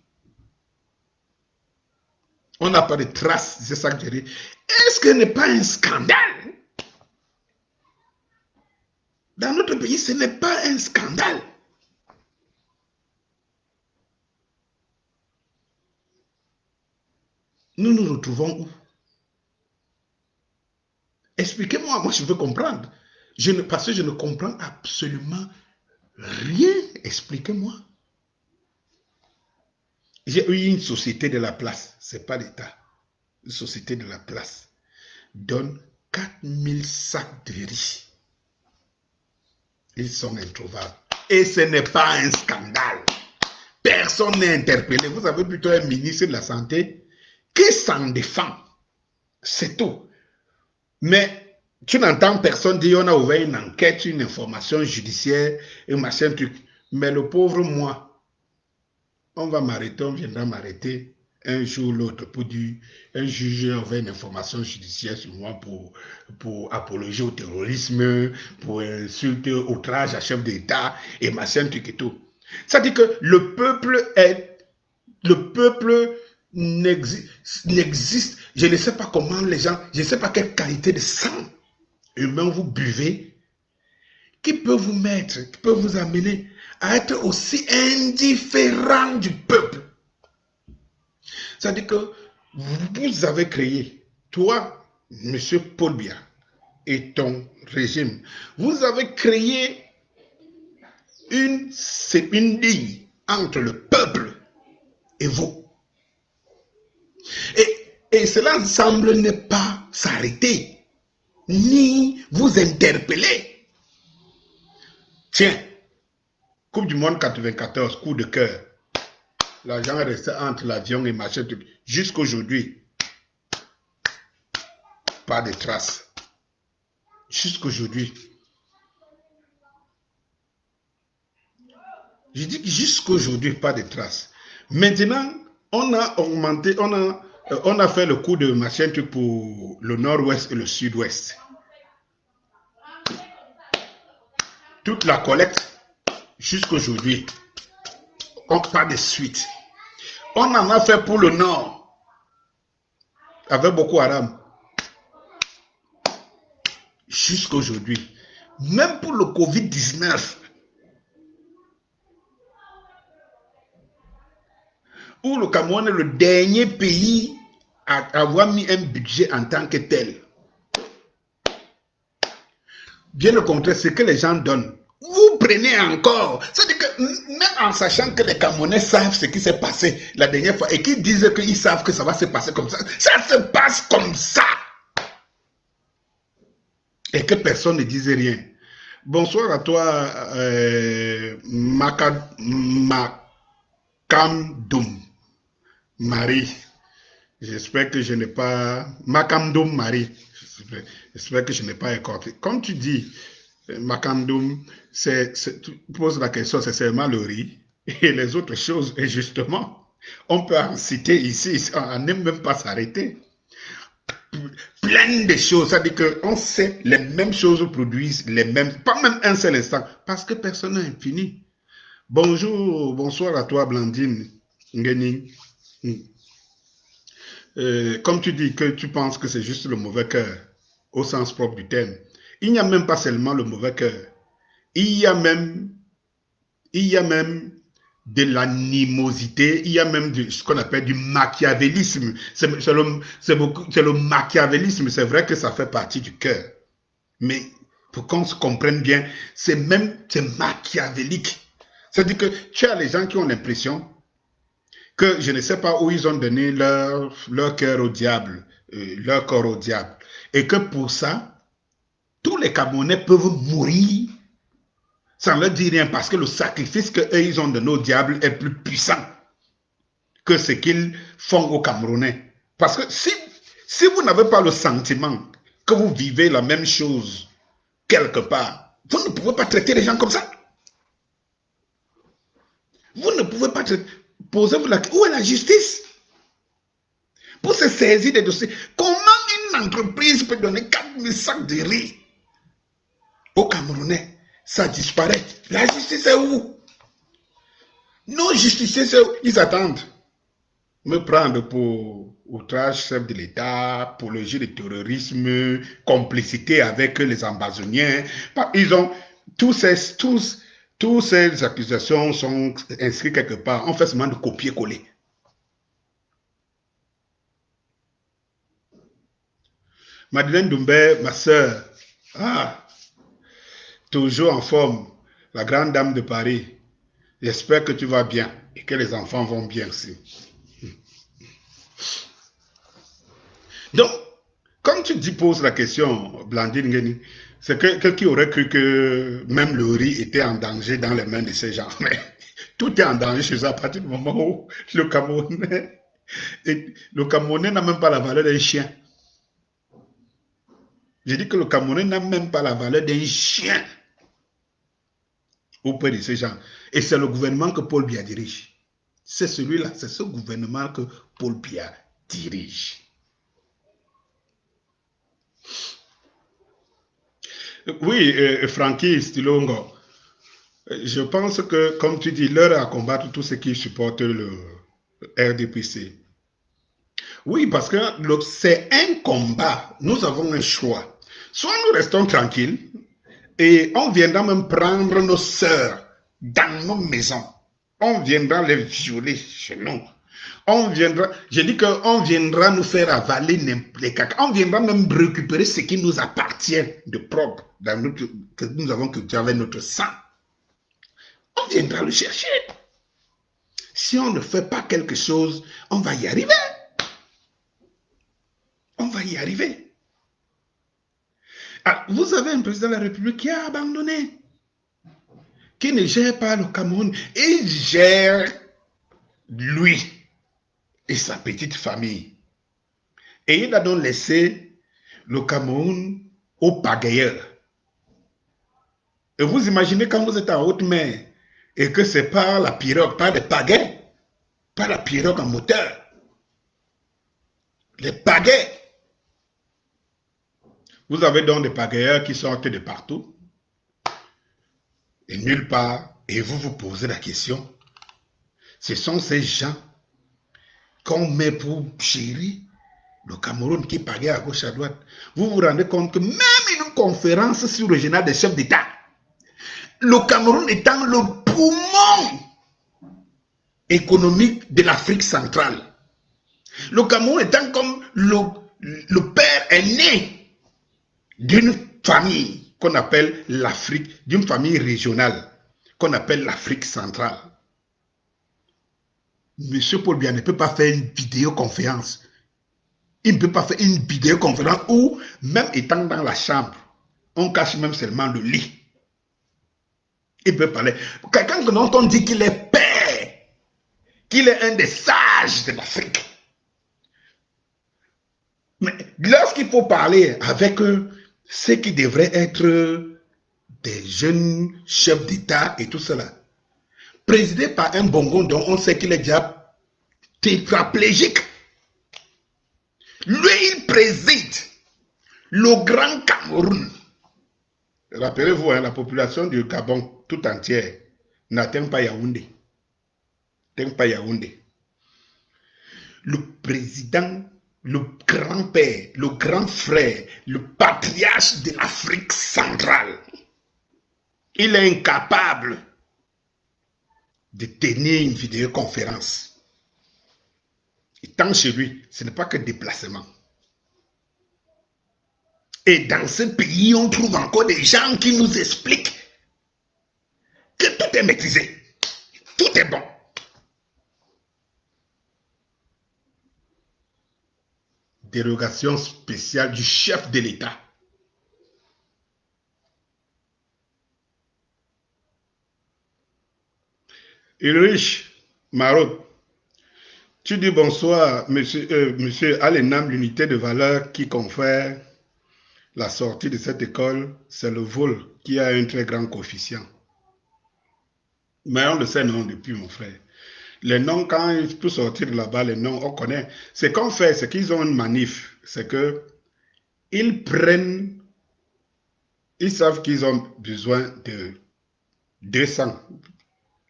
On n'a pas de traces de ces sacs de riz. Est-ce que ce n'est pas un scandale? Dans notre pays, ce n'est pas un scandale. Nous nous retrouvons où? Expliquez-moi, moi je veux comprendre. Parce que je ne comprends absolument rien. Expliquez-moi. J'ai eu une société de la place, ce n'est pas l'État. Une société de la place donne 4000 sacs de riz. Ils sont introuvables. Et ce n'est pas un scandale. Personne n'est interpellé. Vous avez plutôt un ministre de la Santé qui s'en défend. C'est tout. Mais tu n'entends personne dire on a ouvert une enquête, une information judiciaire, et machin truc. Mais le pauvre moi, on va m'arrêter, on viendra m'arrêter un jour ou l'autre pour dire, un juge avait une information judiciaire sur moi pour apologie au terrorisme, pour insulter, outrage à chef d'État et machin, truc et tout. Ça dit que le peuple n'existe, je ne sais pas comment les gens, je ne sais pas quelle qualité de sang humain vous buvez, qui peut vous mettre, qui peut vous amener à être aussi indifférent du peuple. C'est-à-dire que vous avez créé, toi, M. Paul Biya, et ton régime, vous avez créé une ligne entre le peuple et vous. Et cela semble ne pas s'arrêter, ni vous interpeller. Tiens, Coupe du Monde 94, coup de cœur. L'argent est resté entre l'avion et machin, jusqu'aujourd'hui. Pas de traces. Jusqu'aujourd'hui. Je dis que jusqu'aujourd'hui, pas de traces. Maintenant, on a augmenté, on a fait le coup de machin pour le nord-ouest et le sud-ouest. Toute la collecte, jusqu'aujourd'hui, pas de suite. On en a fait pour le nord, avec Boko Haram. Jusqu'aujourd'hui. Même pour le Covid-19, où le Cameroun est le dernier pays à avoir mis un budget en tant que tel. Bien au contraire, ce que les gens donnent, vous prenez encore. C'est-à-dire que même en sachant que les Camerounais savent ce qui s'est passé la dernière fois et qu'ils disent qu'ils savent que ça va se passer comme ça, ça se passe comme ça. Et que personne ne dise rien. Bonsoir à toi, Makamdoum Marie. J'espère que je n'ai pas... Makamdoum Marie. J'espère que je n'ai pas écorté. Comme tu dis, Makamdoum, tu poses la question, c'est seulement le riz. Et les autres choses, et justement, on peut en citer ici, on n'aime même pas s'arrêter. Plein de choses, ça dit qu'on sait les mêmes choses produisent les mêmes, pas même un seul instant, parce que personne n'est infini. Bonjour, bonsoir à toi, Blandine Ngeni. Comme tu dis que tu penses que c'est juste le mauvais cœur, au sens propre du terme, il n'y a même pas seulement le mauvais cœur, il y a même de l'animosité, il y a même ce qu'on appelle du machiavélisme. C'est le machiavélisme, c'est vrai que ça fait partie du cœur. Mais pour qu'on se comprenne bien, c'est machiavélique. C'est-à-dire que tu as les gens qui ont l'impression que je ne sais pas où ils ont donné leur cœur au diable, leur corps au diable. Et que pour ça, tous les Camerounais peuvent mourir sans leur dire rien parce que le sacrifice qu'eux ils ont donné au diable est plus puissant que ce qu'ils font aux Camerounais. Parce que si vous n'avez pas le sentiment que vous vivez la même chose quelque part, vous ne pouvez pas traiter les gens comme ça. Vous ne pouvez pas posez-vous la question, où est la justice pour se saisir des dossiers? Comment une entreprise peut donner 4000 sacs de riz aux Camerounais? Ça disparaît. La justice est où? Nos justiciers, ils attendent me prendre pour outrage chef de l'État, apologie de terrorisme, complicité avec les ambazoniens. Ils ont toutes ces accusations sont inscrites quelque part. On fait seulement de copier-coller. Madeleine Doumbé, ma soeur, toujours en forme, la grande dame de Paris. J'espère que tu vas bien et que les enfants vont bien aussi. Donc, comme tu poses la question, Blandine Ngeni, c'est qui aurait cru que même le riz était en danger dans les mains de ces gens. Mais tout est en danger chez eux à partir du moment où le Camerounais n'a même pas la valeur d'un chien. J'ai dit que le Camerounais n'a même pas la valeur d'un chien auprès de ces gens. Et c'est le gouvernement que Paul Biya dirige. C'est celui-là, c'est ce gouvernement que Paul Biya dirige. Oui, Francky Stilongo, je pense que, comme tu dis, l'heure est à combattre tous ceux qui supportent le RDPC. Oui, parce que c'est un combat. Nous avons un choix. Soit nous restons tranquilles et on viendra même prendre nos sœurs dans nos maisons. On viendra les violer chez nous. On viendra, je dis qu'on viendra nous faire avaler les caca. On viendra même récupérer ce qui nous appartient de propre, que nous avons cultivé avec notre sang. On viendra le chercher. Si on ne fait pas quelque chose, on va y arriver. On va y arriver. Ah, vous avez un président de la République qui a abandonné, qui ne gère pas le Cameroun. Il gère lui et sa petite famille. Et il a donc laissé le Cameroun aux pagayeurs. Et vous imaginez quand vous êtes en haute mer et que c'est pas la pirogue, pas les pagaies, pas la pirogue en moteur, les pagaies. Vous avez donc des pagayeurs qui sortent de partout et nulle part. Et vous vous posez la question, ce sont ces gens qu'on met pour gérer le Cameroun qui pagaient à gauche à droite. Vous vous rendez compte que même une conférence sur le général des chefs d'État, le Cameroun étant le poumon économique de l'Afrique centrale, le Cameroun étant comme le père aîné d'une famille qu'on appelle l'Afrique, d'une famille régionale qu'on appelle l'Afrique centrale. Monsieur Paul Biya ne peut pas faire une vidéoconférence. Il ne peut pas faire une vidéoconférence où, même étant dans la chambre, on cache même seulement le lit. Il peut parler. Quelqu'un dont on dit qu'il est père, qu'il est un des sages de l'Afrique. Mais lorsqu'il faut parler avec ceux qui devraient être des jeunes chefs d'État et tout cela, présidé par un bongo dont on sait qu'il est déjà tétraplégique, lui, il préside le Grand Cameroun. Rappelez-vous, hein, la population du Gabon tout entière n'atteint pas Yaoundé. Le président, le grand-père, le grand frère, le patriarche de l'Afrique centrale, il est incapable de tenir une vidéoconférence. Et tant chez lui, ce n'est pas que déplacement. Et dans ce pays, on trouve encore des gens qui nous expliquent que tout est maîtrisé, tout est bon. Dérogation spéciale du chef de l'État. Ulrich Marot, tu dis bonsoir, monsieur Alenam, l'unité de valeur qui confère la sortie de cette école, c'est le vol qui a un très grand coefficient. Mais on le sait, non, depuis, mon frère. Les noms, quand il peut sortir de là-bas, les noms, on connaît. Ce qu'on fait, c'est qu'ils ont une manif. C'est que ils prennent, ils savent qu'ils ont besoin de 200,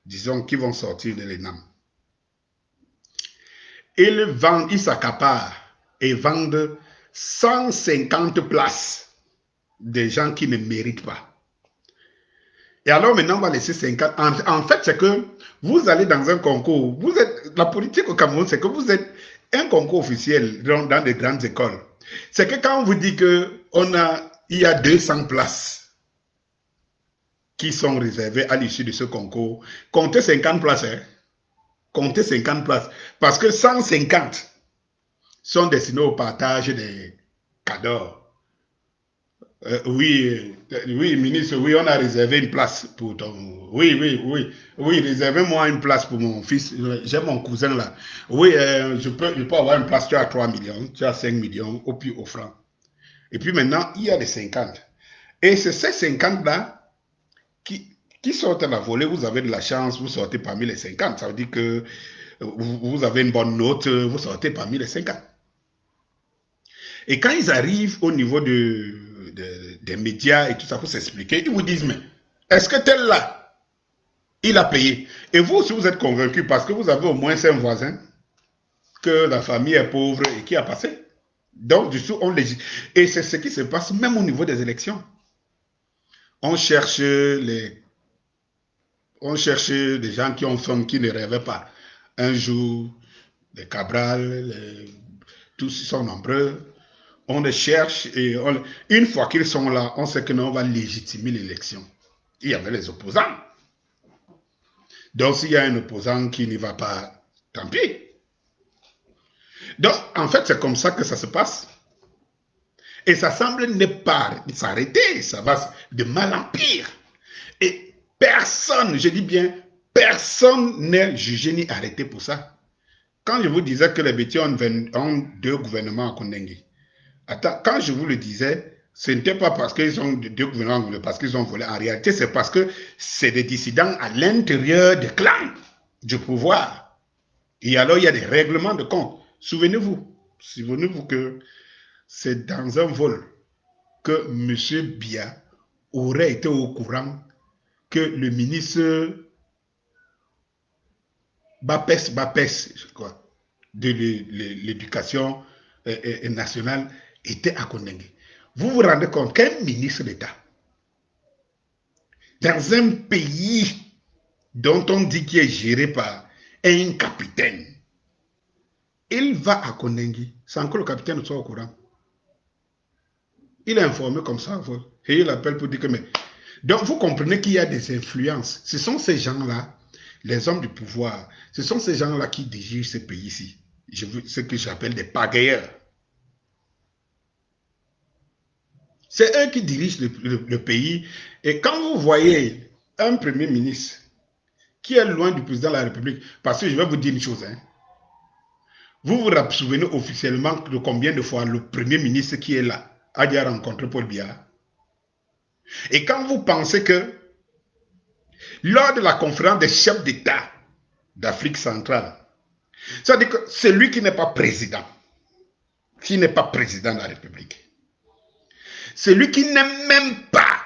disons, qui vont sortir de l'ENAM. Ils s'accaparent et vendent 150 places des gens qui ne méritent pas. Et alors maintenant, on va laisser 50. En fait, c'est que vous allez dans un concours. La politique au Cameroun, c'est que vous êtes un concours officiel dans des grandes écoles. C'est que quand on vous dit qu'il y a 200 places qui sont réservées à l'issue de ce concours, comptez 50 places. Hein? Comptez 50 places. Parce que 150 sont destinés au partage des cadeaux. Oui, ministre, oui, on a réservé une place pour ton... Oui, réservez-moi une place pour mon fils. J'ai mon cousin là. Oui, je peux avoir une place, tu as 3 millions, tu as 5 millions, au plus au franc. Et puis maintenant, il y a les 50. Et c'est ces 50-là qui sortent à la volée, vous avez de la chance, vous sortez parmi les 50. Ça veut dire que vous avez une bonne note, vous sortez parmi les 5 ans. Et quand ils arrivent au niveau des médias et tout ça pour s'expliquer, ils vous disent, mais est-ce que tel là, il a payé? Et vous aussi, vous êtes convaincu parce que vous avez au moins 5 voisins que la famille est pauvre et qui a passé. Donc, du coup, on légitime. Et c'est ce qui se passe même au niveau des élections. On cherche des gens qui ont faim, qui ne rêvaient pas. Un jour, les Cabral, tous ils sont nombreux. On les cherche et une fois qu'ils sont là, on sait que nous, on va légitimer l'élection. Il y avait les opposants. Donc, s'il y a un opposant qui n'y va pas, tant pis. Donc, en fait, c'est comme ça que ça se passe. Et ça semble ne pas s'arrêter. Ça va de mal en pire. Et personne, je dis bien, personne n'est jugé ni arrêté pour ça. Quand je vous disais que les Bétis ont 2 gouvernements à Kondengui, attends, quand je vous le disais, ce n'était pas parce qu'ils ont 2 gouvernements, parce qu'ils ont volé. En réalité, c'est parce que c'est des dissidents à l'intérieur des clans du pouvoir. Et alors, il y a des règlements de compte. Souvenez-vous que c'est dans un vol que M. Biya aurait été au courant que le ministre Bapes, je crois, de l'éducation nationale était à Kondengui. Vous vous rendez compte qu'un ministre d'État, dans un pays dont on dit qu'il est géré par un capitaine, il va à Kondengui sans que le capitaine soit au courant. Il est informé comme ça, et il appelle pour dire que... Donc vous comprenez qu'il y a des influences. Ce sont ces gens-là, les hommes du pouvoir, ce sont ces gens-là qui dirigent ce pays-ci. Ce que j'appelle des pagayeurs. C'est eux qui dirigent le pays. Et quand vous voyez un premier ministre qui est loin du président de la République, parce que je vais vous dire une chose, hein, vous vous souvenez officiellement de combien de fois le premier ministre qui est là a déjà rencontré Paul Biya? Et quand vous pensez que lors de la conférence des chefs d'État d'Afrique centrale, c'est-à-dire que celui qui n'est pas président de la République, celui qui n'est même pas,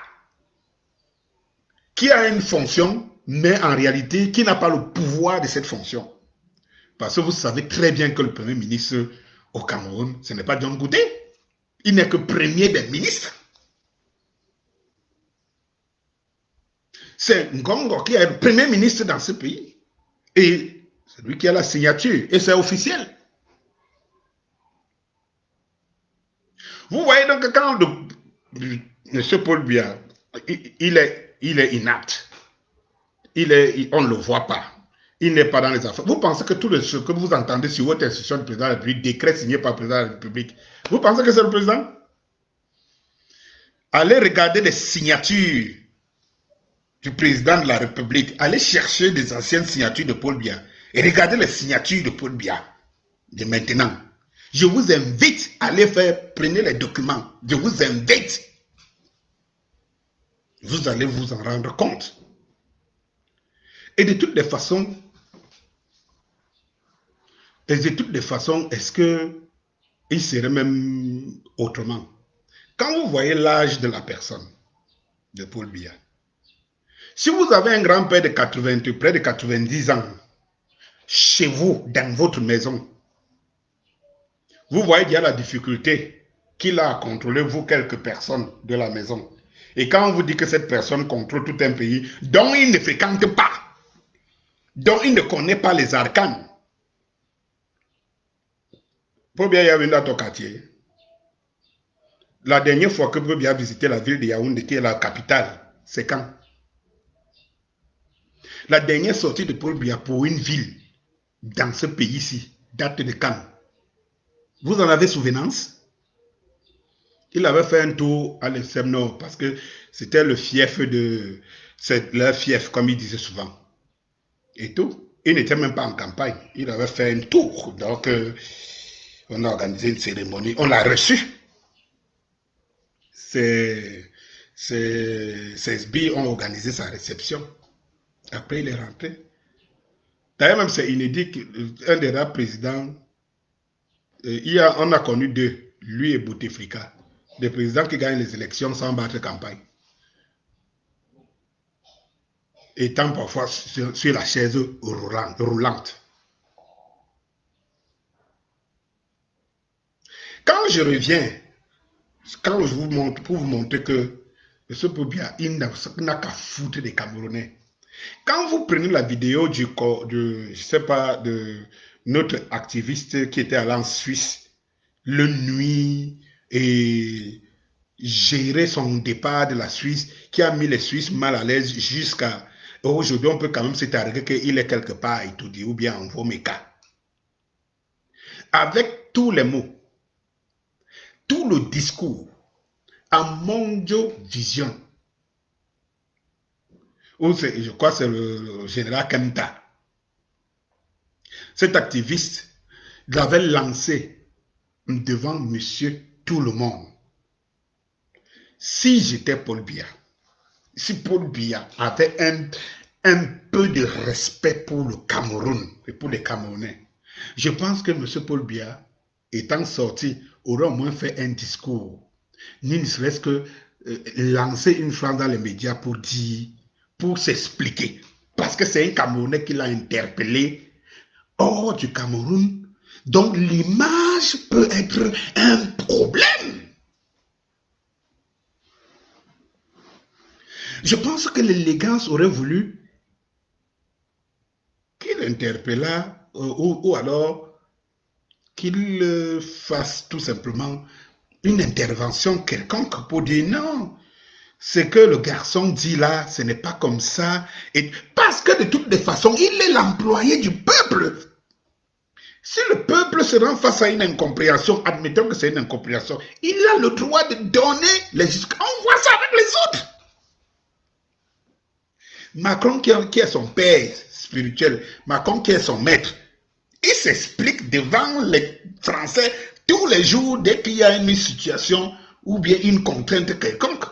qui a une fonction, mais en réalité, qui n'a pas le pouvoir de cette fonction. Parce que vous savez très bien que le premier ministre au Cameroun, ce n'est pas John Goudé. Il n'est que premier des ministres. C'est Ngongo qui est le premier ministre dans ce pays. Et c'est lui qui a la signature. Et c'est officiel. Vous voyez donc que quand M. Paul Biya, il est inapte. On ne le voit pas. Il n'est pas dans les affaires. Vous pensez que tout ce que vous entendez sur votre institution du président de la République, décret signé par le président de la République, vous pensez que c'est le président? Allez regarder les signatures du président de la République. Allez chercher des anciennes signatures de Paul Biya. Et regardez les signatures de Paul Biya de maintenant. Je vous invite à aller prenez les documents. Je vous invite. Vous allez vous en rendre compte. Et de toutes les façons, est-ce qu'il serait même autrement? Quand vous voyez l'âge de la personne, de Paul Biya, si vous avez un grand-père de près de 90 ans, chez vous, dans votre maison, vous voyez qu'il y a la difficulté qu'il a à contrôler vous, quelques personnes de la maison. Et quand on vous dit que cette personne contrôle tout un pays, dont il ne fréquente pas, dont il ne connaît pas les arcanes. Paul Biya est venu dans ton quartier. La dernière fois que Paul Biya a visité la ville de Yaoundé, qui est la capitale, c'est quand? La dernière sortie de Paul Biya pour une ville dans ce pays-ci date de quand? Vous en avez souvenance? Il avait fait un tour à l'Extrême Nord parce que c'était le fief de... C'est leur fief, comme il disait souvent. Et tout. Il n'était même pas en campagne. Il avait fait un tour. Donc, on a organisé une cérémonie. On l'a reçu. Ces SBI ont organisé sa réception. Après, il est rentré. D'ailleurs, même c'est inédit qu'un des rares présidents, on a connu deux, lui et Bouteflika, des présidents qui gagnent les élections sans battre campagne. Étant parfois sur la chaise roulante. Quand je reviens, quand je vous montre, pour vous montrer que ce Pobia, il n'a qu'à foutre des Camerounais. Quand vous prenez la vidéo je sais pas, de notre activiste qui était allé en Suisse, le nuit, et gérer son départ de la Suisse, qui a mis les Suisses mal à l'aise jusqu'à... Aujourd'hui, on peut quand même s'étarguer qu'il est quelque part étudié ou bien en Voméka. Avec tous les mots, tout le discours, en mondio vision, ou je crois que c'est le général Kenta, cet activiste l'avait lancé devant monsieur tout le monde. Si j'étais Paul Biya, si Paul Biya avait un peu de respect pour le Cameroun et pour les Camerounais, je pense que M. Paul Biya, étant sorti, aurait au moins fait un discours, ni ne serait-ce que lancer une phrase dans les médias pour dire, pour s'expliquer. Parce que c'est un Camerounais qui l'a interpellé hors du Cameroun. Donc l'image peut être un problème. Je pense que l'élégance aurait voulu qu'il interpellât ou alors qu'il fasse tout simplement une intervention quelconque pour dire non, ce que le garçon dit là, ce n'est pas comme ça. Et parce que de toutes les façons, il est l'employé du peuple. Si le peuple se rend face à une incompréhension, admettons que c'est une incompréhension, il a le droit de donner les justifications. On voit ça avec les autres. Macron qui est son père spirituel, Macron qui est son maître, il s'explique devant les Français tous les jours dès qu'il y a une situation ou bien une contrainte quelconque.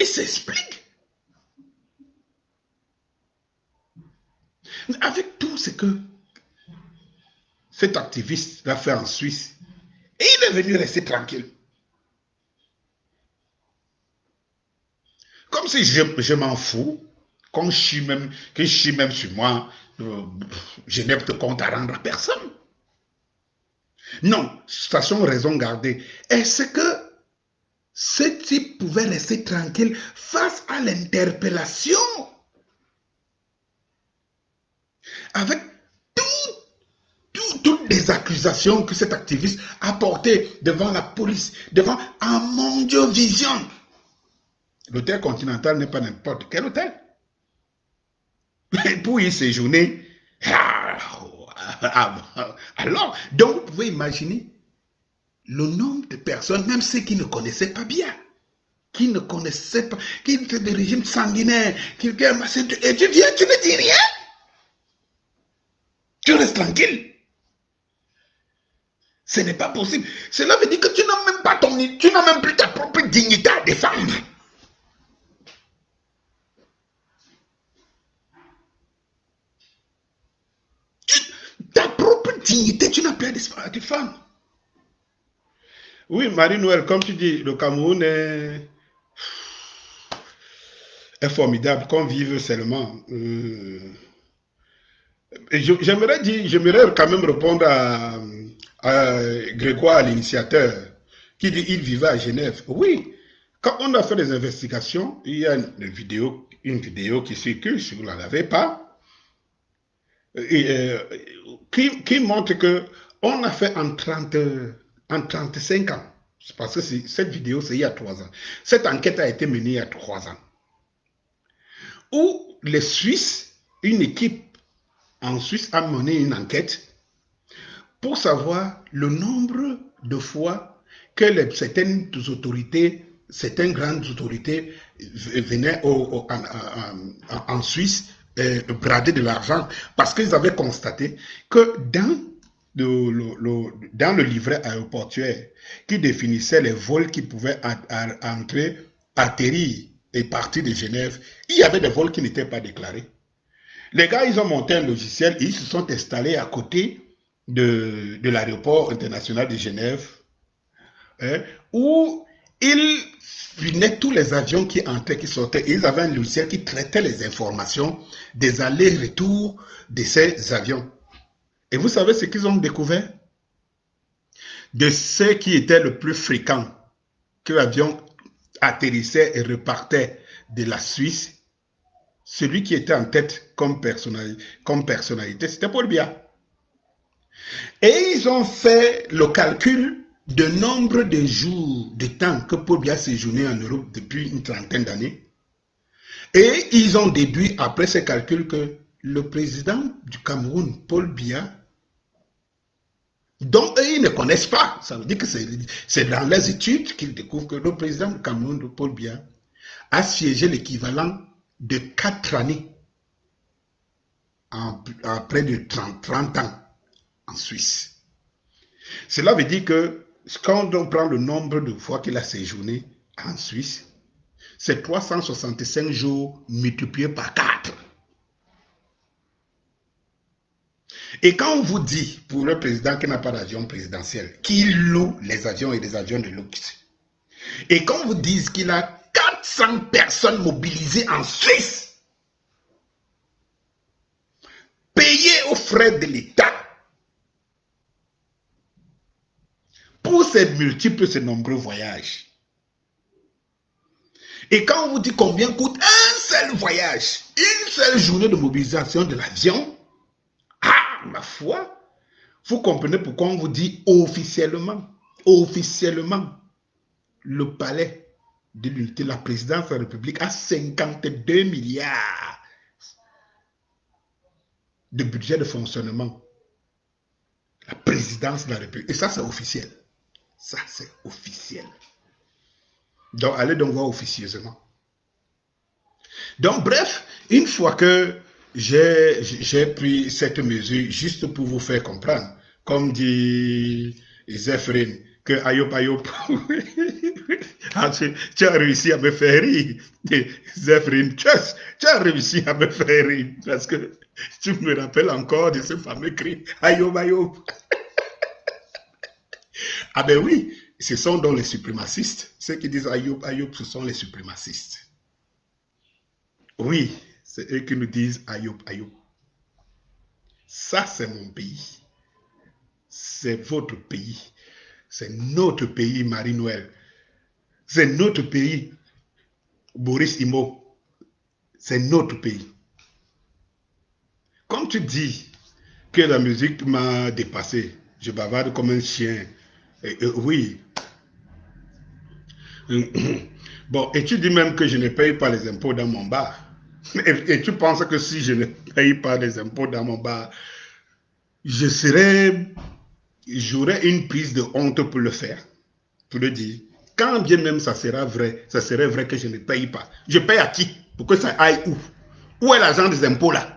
Il s'explique. Avec tout ce que cet activiste a fait en Suisse, et il est venu rester tranquille. Comme si je m'en fous, quand je suis même sur moi, je n'ai de compte à rendre à personne. Non, station raison gardée. Est-ce que ce type pouvait rester tranquille face à l'interpellation? Avec toutes les accusations que cet activiste a portées devant la police, devant un Mondiovision. L'hôtel Continental n'est pas n'importe quel hôtel. Pour y séjourner, alors, donc vous pouvez imaginer le nombre de personnes, même ceux qui ne connaissaient pas bien, qui ne connaissaient pas, qui étaient des régimes sanguinaires, et tu viens, tu ne dis rien. Tu restes tranquille. Ce n'est pas possible. Cela veut dire que tu n'as même pas tu n'as même plus ta propre dignité à défendre. Ta propre dignité, tu n'as plus à défendre. Oui, Marie-Noël, comme tu dis, le Cameroun est formidable, qu'on vive seulement. J'aimerais quand même répondre à Grégoire, l'initiateur, qui dit qu'il vivait à Genève. Oui, quand on a fait des investigations, il y a une vidéo qui circule, si vous ne la l'avez pas, qui montre que on a fait en 35 ans. Parce que cette vidéo, c'est il y a 3 ans. Cette enquête a été menée il y a 3 ans. Où les Suisses, une équipe en Suisse a mené une enquête pour savoir le nombre de fois que certaines autorités, certaines grandes autorités venaient en Suisse brader de l'argent parce qu'ils avaient constaté que dans le livret aéroportuaire qui définissait les vols qui pouvaient entrer, atterrir et partir de Genève, il y avait des vols qui n'étaient pas déclarés. Les gars, ils ont monté un logiciel et ils se sont installés à côté de l'aéroport international de Genève, hein, où ils filmaient tous les avions qui entraient, qui sortaient. Et ils avaient un logiciel qui traitait les informations des allers-retours de ces avions. Et vous savez ce qu'ils ont découvert? De ceux qui étaient le plus fréquents, que l'avion atterrissait et repartait de la Suisse, celui qui était en tête comme personnalité, c'était Paul Biya. Et ils ont fait le calcul de nombre de jours, de temps que Paul Biya séjournait en Europe depuis une trentaine d'années. Et ils ont déduit après ces calculs que le président du Cameroun, Paul Biya, dont eux, ils ne connaissent pas, ça veut dire que c'est dans les études qu'ils découvrent que le président du Cameroun, Paul Biya, a siégé l'équivalent de 4 années en près de 30 ans en Suisse. Cela veut dire que quand on prend le nombre de fois qu'il a séjourné en Suisse, c'est 365 jours multipliés par 4. Et quand on vous dit, pour le président qui n'a pas d'avion présidentiel, qu'il loue les avions et des avions de luxe, et quand on vous dit qu'il a 400 personnes mobilisées en Suisse, payées aux frais de l'État, pour ces multiples, ces nombreux voyages. Et quand on vous dit combien coûte un seul voyage, une seule journée de mobilisation de l'avion, ah, ma foi, vous comprenez pourquoi on vous dit officiellement, le palais de l'unité, la présidence de la République a 52 milliards de budget de fonctionnement. La présidence de la République. Et ça, c'est officiel. Ça, c'est officiel. Donc, allez donc voir officieusement. Donc, bref, une fois que j'ai pris cette mesure juste pour vous faire comprendre, comme dit Zéphrine, que Ayop, tu as réussi à me faire rire. Zéphrine, tu as réussi à me faire rire parce que tu me rappelles encore de ce fameux cri Ayop. Ah ben oui, ce sont donc les suprémacistes. Ceux qui disent Ayop, ce sont les suprémacistes. Oui, c'est eux qui nous disent Ayop. Ça, c'est mon pays. C'est votre pays. C'est notre pays, Marie-Noël. C'est notre pays, Boris Imo. C'est notre pays. Comme tu dis que la musique m'a dépassé, je bavarde comme un chien. Oui. Bon, et tu dis même que je ne paye pas les impôts dans mon bar. Et tu penses que si je ne paye pas les impôts dans mon bar, j'aurais une prise de honte pour le faire, pour le dire. Quand bien même ça serait vrai que je ne paye pas. Je paye à qui? Pour que ça aille où? Où est l'agent des impôts là?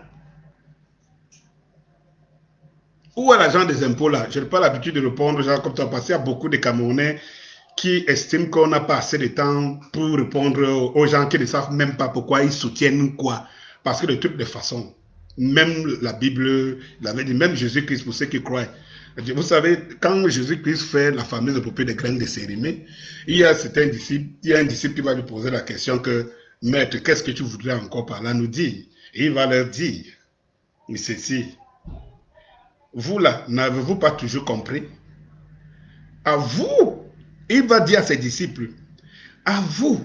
Où est l'agent des impôts là? Je n'ai pas l'habitude de répondre genre comme ça parce qu'il y a beaucoup de Camerounais qui estiment qu'on n'a pas assez de temps pour répondre aux gens qui ne savent même pas pourquoi ils soutiennent quoi. Parce que de toutes les façons, même la Bible l'avait dit, même Jésus-Christ, pour ceux qui croient. Vous savez, quand Jésus-Christ fait la fameuse épopée des graines de Cérémée, il y a un disciple qui va lui poser la question que, maître, qu'est-ce que tu voudrais encore par là nous dire? Et il va leur dire, mais ceci, vous là, n'avez-vous pas toujours compris? À vous, il va dire à ses disciples, à vous,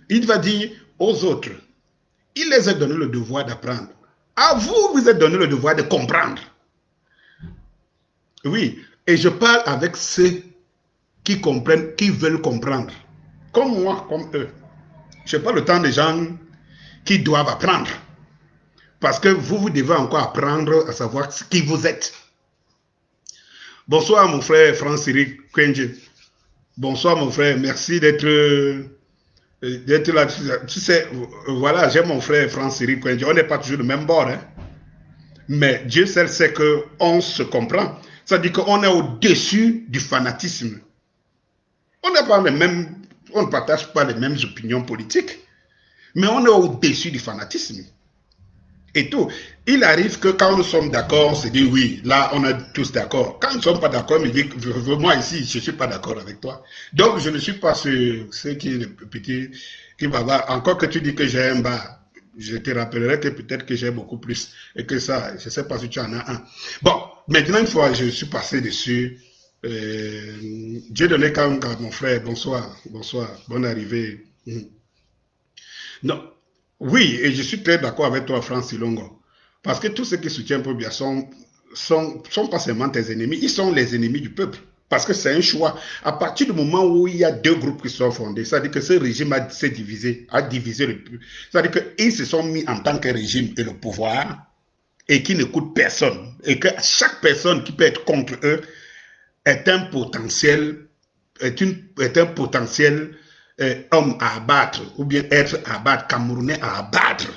il va dire aux autres, il les a donné le devoir d'apprendre. À vous, vous êtes donné le devoir de comprendre. Oui, et je parle avec ceux qui comprennent, qui veulent comprendre. Comme moi, comme eux. Je n'ai pas le temps des gens qui doivent apprendre. Parce que vous devez encore apprendre à savoir qui vous êtes. Bonsoir mon frère Franck-Cyril Kwenje. Bonsoir mon frère, merci d'être là. Tu sais, voilà, j'ai mon frère Franck-Cyril Kwenje. On n'est pas toujours le même bord, hein. Mais Dieu seul sait qu'on se comprend. Ça dit qu'on est au-dessus du fanatisme. On n'est pas les mêmes, on ne partage pas les mêmes opinions politiques, mais on est au-dessus du fanatisme. et tout. Il arrive que quand nous sommes d'accord, on se dit oui, là on est tous d'accord. Quand nous ne sommes pas d'accord, il me dit moi ici, je ne suis pas d'accord avec toi. Donc je ne suis pas ce qui est le petit qui va voir. Encore que tu dis que j'ai un bar, je te rappellerai que peut-être que j'ai beaucoup plus et que ça, je ne sais pas si tu en as un. Bon, maintenant une fois je suis passé dessus, Dieu donné quand mon frère, bonsoir, bonsoir, bonne arrivée. Non, oui, et je suis très d'accord avec toi, Francis Longo. Parce que tous ceux qui soutiennent Pobia sont pas seulement tes ennemis, ils sont les ennemis du peuple. Parce que c'est un choix. À partir du moment où il y a deux groupes qui sont fondés, c'est-à-dire que ce régime a divisé le peuple. C'est-à-dire qu'ils se sont mis en tant que régime et le pouvoir, et qui n'écoutent personne. Et que chaque personne qui peut être contre eux est un potentiel, homme à abattre, ou bien être à abattre, Camerounais à abattre.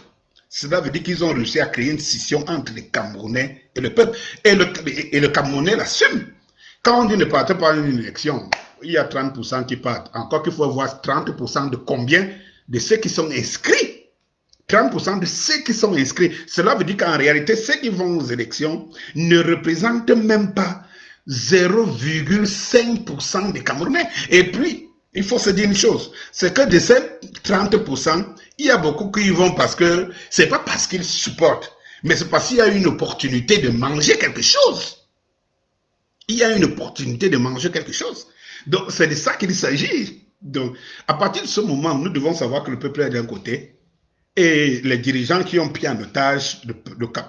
Cela veut dire qu'ils ont réussi à créer une scission entre les Camerounais et le peuple. Et le Camerounais l'assume. Quand on dit ne partez pas à une élection, il y a 30% qui partent. Encore qu'il faut voir 30% de combien de ceux qui sont inscrits. 30% de ceux qui sont inscrits. Cela veut dire qu'en réalité, ceux qui vont aux élections ne représentent même pas 0,5% des Camerounais. Et puis, il faut se dire une chose, c'est que de ces 30%, il y a beaucoup qui y vont parce que, c'est pas parce qu'ils supportent, mais c'est parce qu'il y a une opportunité de manger quelque chose. Il y a une opportunité de manger quelque chose. Donc, c'est de ça qu'il s'agit. Donc, à partir de ce moment, nous devons savoir que le peuple est d'un côté et les dirigeants qui ont pris en otage le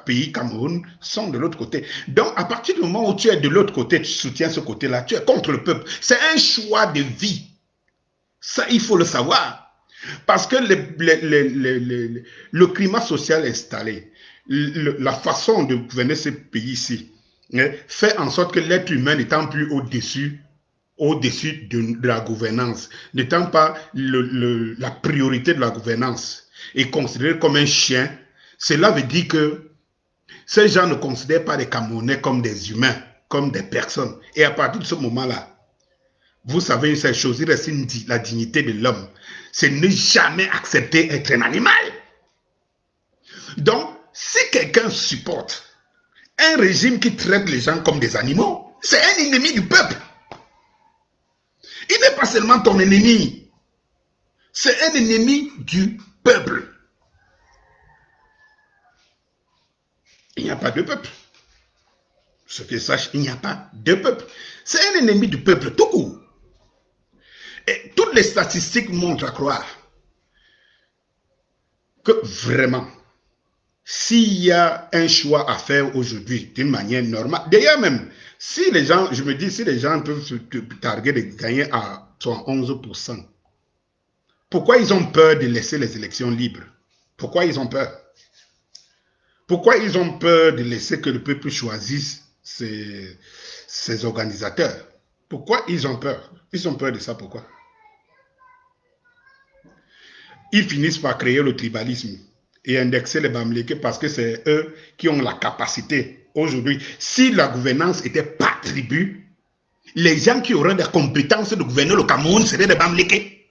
pays Cameroun sont de l'autre côté. Donc, à partir du moment où tu es de l'autre côté, tu soutiens ce côté-là, tu es contre le peuple. C'est un choix de vie. Ça, il faut le savoir. Parce que le climat social installé, la façon de gouverner ce pays-ci, fait en sorte que l'être humain n'étant plus au-dessus de la gouvernance, n'étant pas la priorité de la gouvernance, est considéré comme un chien, cela veut dire que ces gens ne considèrent pas les Camerounais comme des humains, comme des personnes. Et à partir de ce moment-là, vous savez une seule chose, il reste la dignité de l'homme. C'est ne jamais accepter être un animal. Donc, si quelqu'un supporte un régime qui traite les gens comme des animaux, c'est un ennemi du peuple. Il n'est pas seulement ton ennemi, c'est un ennemi du peuple. Il n'y a pas de peuple. Ce que sache, il n'y a pas de peuple. C'est un ennemi du peuple tout court. Et toutes les statistiques montrent à croire que vraiment, s'il y a un choix à faire aujourd'hui d'une manière normale, d'ailleurs même, si les gens, je me dis, si les gens peuvent se targuer de gagner à 11%, pourquoi ils ont peur de laisser les élections libres? Pourquoi ils ont peur? Pourquoi ils ont peur de laisser que le peuple choisisse ses organisateurs? Pourquoi ils ont peur? Ils ont peur de ça, pourquoi? Ils finissent par créer le tribalisme et indexer les Bamileke parce que c'est eux qui ont la capacité. Aujourd'hui, si la gouvernance était pas tribu, les gens qui auraient des compétences de gouverner le Cameroun seraient des Bamileke.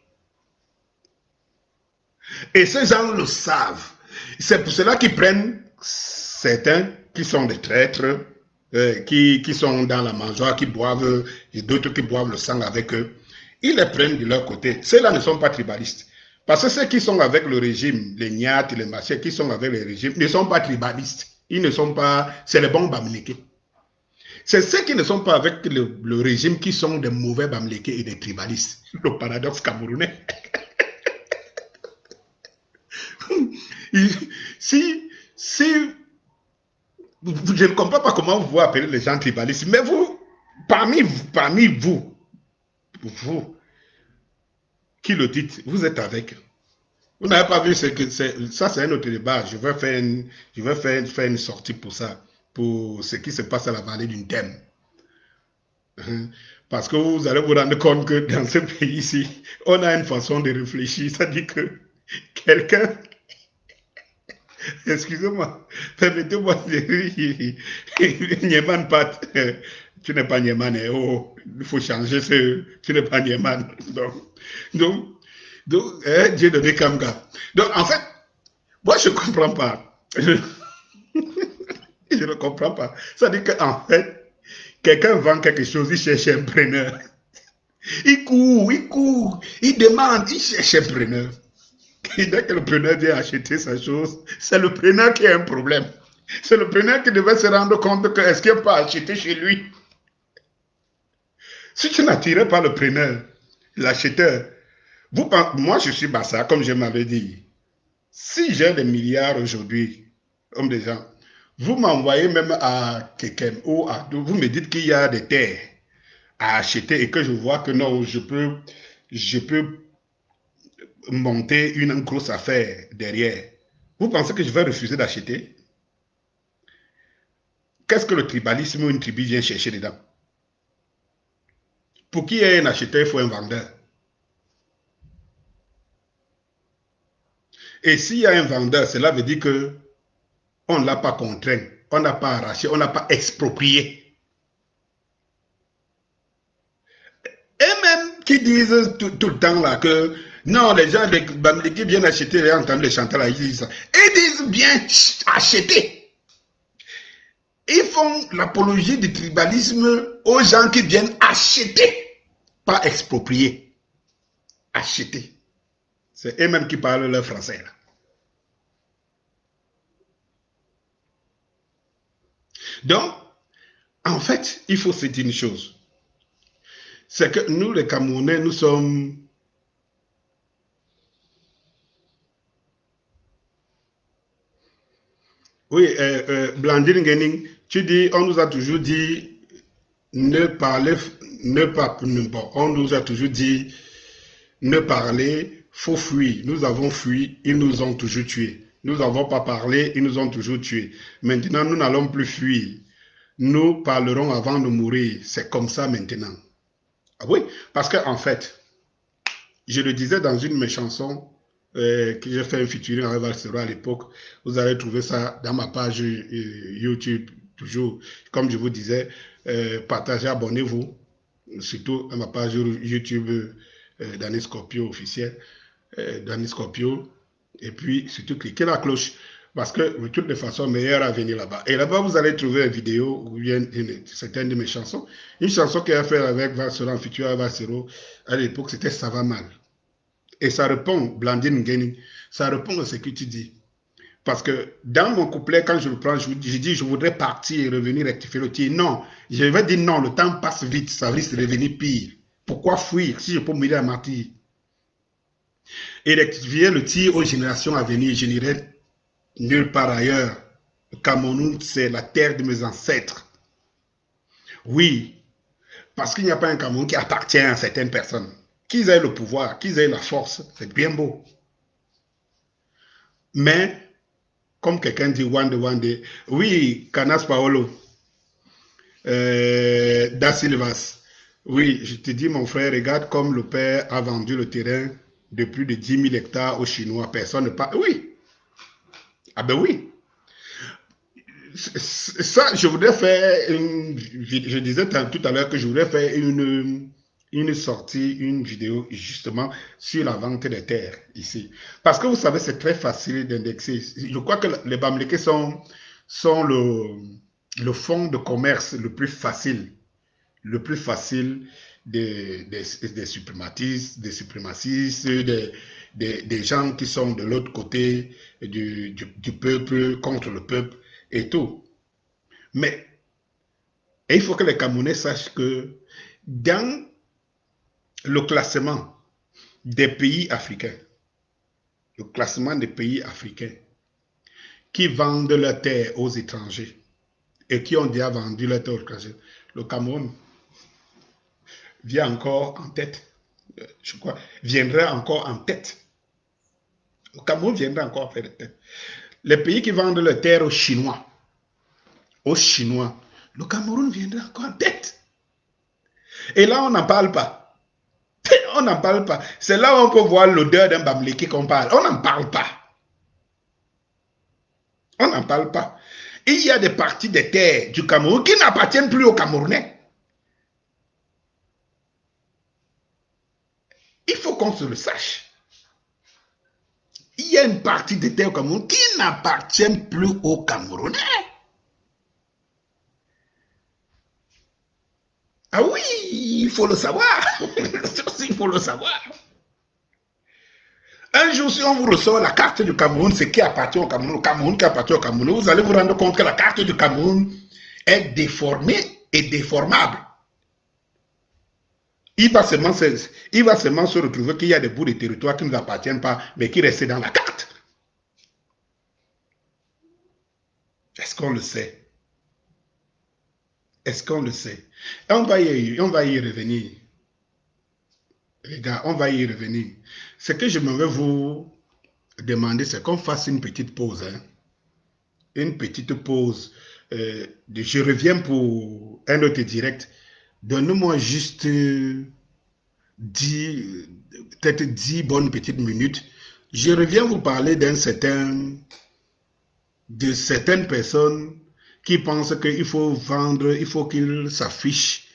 Et ces gens le savent. C'est pour cela qu'ils prennent certains qui sont des traîtres, qui sont dans la mangeoire, qui boivent, et d'autres qui boivent le sang avec eux. Ils les prennent de leur côté. Ceux-là ne sont pas tribalistes. Parce que ceux qui sont avec le régime, les Nyat, les machins, qui sont avec le régime, ne sont pas tribalistes. Ils ne sont pas... C'est les bons Bamileke. C'est ceux qui ne sont pas avec le régime qui sont des mauvais Bamileke et des tribalistes. Le paradoxe camerounais. Si je ne comprends pas comment vous appelez les gens tribalistes, mais vous, parmi vous qui le dites, vous êtes avec. Vous n'avez pas vu ce que c'est. Ça, c'est un autre débat. Je vais faire une sortie pour ça, pour ce qui se passe à la vallée d'une thème. Parce que vous allez vous rendre compte que dans ce pays-ci, on a une façon de réfléchir. C'est-à-dire que quelqu'un... Excusez-moi, permettez-moi de rire. Nieman Pat, tu n'es pas Nieman, oh, il faut changer tu n'es pas Nieman. Donc Dieu donné Kamga. Donc, en fait, moi, je ne comprends pas. Je ne comprends pas. Ça dit qu'en fait, quelqu'un vend quelque chose, il cherche un preneur. Il court, il demande, il cherche un preneur. Et dès que le preneur vient acheter sa chose, c'est le preneur qui a un problème. C'est le preneur qui devait se rendre compte que est-ce qu'il peut acheter chez lui. Si tu n'attirais pas le preneur, l'acheteur, moi je suis Bassa, comme je m'avais dit. Si j'ai des milliards aujourd'hui, comme des gens, vous m'envoyez même à quelqu'un ou à d'autres, vous me dites qu'il y a des terres à acheter et que je vois que non, je peux monter une grosse affaire derrière. Vous pensez que je vais refuser d'acheter? Qu'est-ce que le tribalisme ou une tribu vient chercher dedans? Pour qu'il y ait un acheteur, il faut un vendeur. Et s'il y a un vendeur, cela veut dire que on ne l'a pas contraint, on n'a pas arraché, on n'a pas exproprié. Et même qui disent tout le temps là que non, les gens de Bamileke viennent acheter, les entendent les chanteurs là, ils disent ça. Ils disent bien acheter. Ils font l'apologie du tribalisme aux gens qui viennent acheter, pas exproprier. Acheter. C'est eux-mêmes qui parlent leur français là. Donc, en fait, il faut se dire une chose. C'est que nous, les Camerounais, nous sommes... Oui, Blandine Genning, tu dis, on nous a toujours dit, ne parler, ne pas... Bon, on nous a toujours dit, ne parler, faut fuir. Nous avons fui, ils nous ont toujours tués. Nous n'avons pas parlé, ils nous ont toujours tués. Maintenant, nous n'allons plus fuir. Nous parlerons avant de mourir. C'est comme ça maintenant. Ah oui, parce qu'en fait, je le disais dans une de mes chansons, que j'ai fait un featuring avec Valsero à l'époque, vous allez trouver ça dans ma page YouTube, toujours. Comme je vous disais, partagez, abonnez-vous, surtout à ma page YouTube Danny Scorpio officiel, Danny Scorpio, et puis surtout cliquez la cloche. Parce que de toutes les façons, meilleur à venir là-bas. Et là-bas, vous allez trouver une vidéo où il y a certaines de mes chansons. Une chanson qu'il a fait avec Valsero, en featuring avec Valsero, à l'époque, c'était Ça va mal. Et ça répond, Blandine Ngeni, ça répond à ce que tu dis. Parce que dans mon couplet, quand je le prends, je dis, je voudrais partir et revenir rectifier le tir. Non, je vais dire non, le temps passe vite, ça risque de devenir pire. Pourquoi fuir si je peux mourir à martyr? Et rectifier le tir aux générations à venir, je n'irai nulle part ailleurs. Le Cameroun, c'est la terre de mes ancêtres. Oui, parce qu'il n'y a pas un Cameroun qui appartient à certaines personnes. Qu'ils aient le pouvoir, qu'ils aient la force, c'est bien beau. Mais, comme quelqu'un dit, Wande, oui, Canas Paolo, Da Silvas, oui, je te dis, mon frère, regarde comme le père a vendu le terrain de plus de 10 000 hectares aux Chinois. Personne ne parle. Oui. Ah ben oui. Ça, je voudrais faire je disais tout à l'heure que je voudrais faire une sortie, une vidéo justement sur la vente des terres ici. Parce que vous savez, c'est très facile d'indexer. Je crois que les Bamileke sont le fonds de commerce le plus facile des suprématistes, des gens qui sont de l'autre côté du peuple, contre le peuple et tout. Mais il faut que les Camerounais sachent que dans le classement des pays africains, qui vendent leurs terres aux étrangers et qui ont déjà vendu leurs terres aux étrangers, le Cameroun vient encore en tête. Je crois, viendrait encore en tête. Le Cameroun viendrait encore en tête. Les pays qui vendent leurs terres aux Chinois, le Cameroun viendrait encore en tête. Et là, on n'en parle pas. On n'en parle pas. C'est là où on peut voir l'odeur d'un Bamileke qu'on parle. On n'en parle pas. On n'en parle pas. Il y a des parties des terres du Cameroun qui n'appartiennent plus aux Camerounais. Il faut qu'on se le sache. Il y a une partie des terres au Cameroun qui n'appartiennent plus aux Camerounais. il faut le savoir. Il faut le savoir. Un jour, si on vous ressort la carte du Cameroun, ce qui appartient au Cameroun qui appartient au Cameroun, vous allez vous rendre compte que la carte du Cameroun est déformée et déformable. Il va seulement se retrouver qu'il y a des bouts de territoire qui ne nous appartiennent pas, mais qui restent dans la carte. Est-ce qu'on le sait? Est-ce qu'on le sait? Et on va y revenir. Les gars, on va y revenir. Ce que je me vais vous demander, c'est qu'on fasse une petite pause. Hein? Une petite pause. Je reviens pour un autre direct. Donne-moi juste peut-être 10 bonnes petites minutes. Je reviens vous parler de certaines personnes qui pensent qu'il faut vendre, il faut qu'ils s'affichent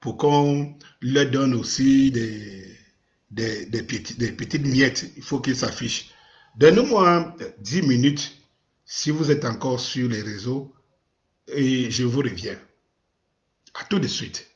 pour qu'on leur donne aussi des petites miettes. Il faut qu'ils s'affichent. Donnez-moi 10 minutes si vous êtes encore sur les réseaux et je vous reviens. À tout de suite.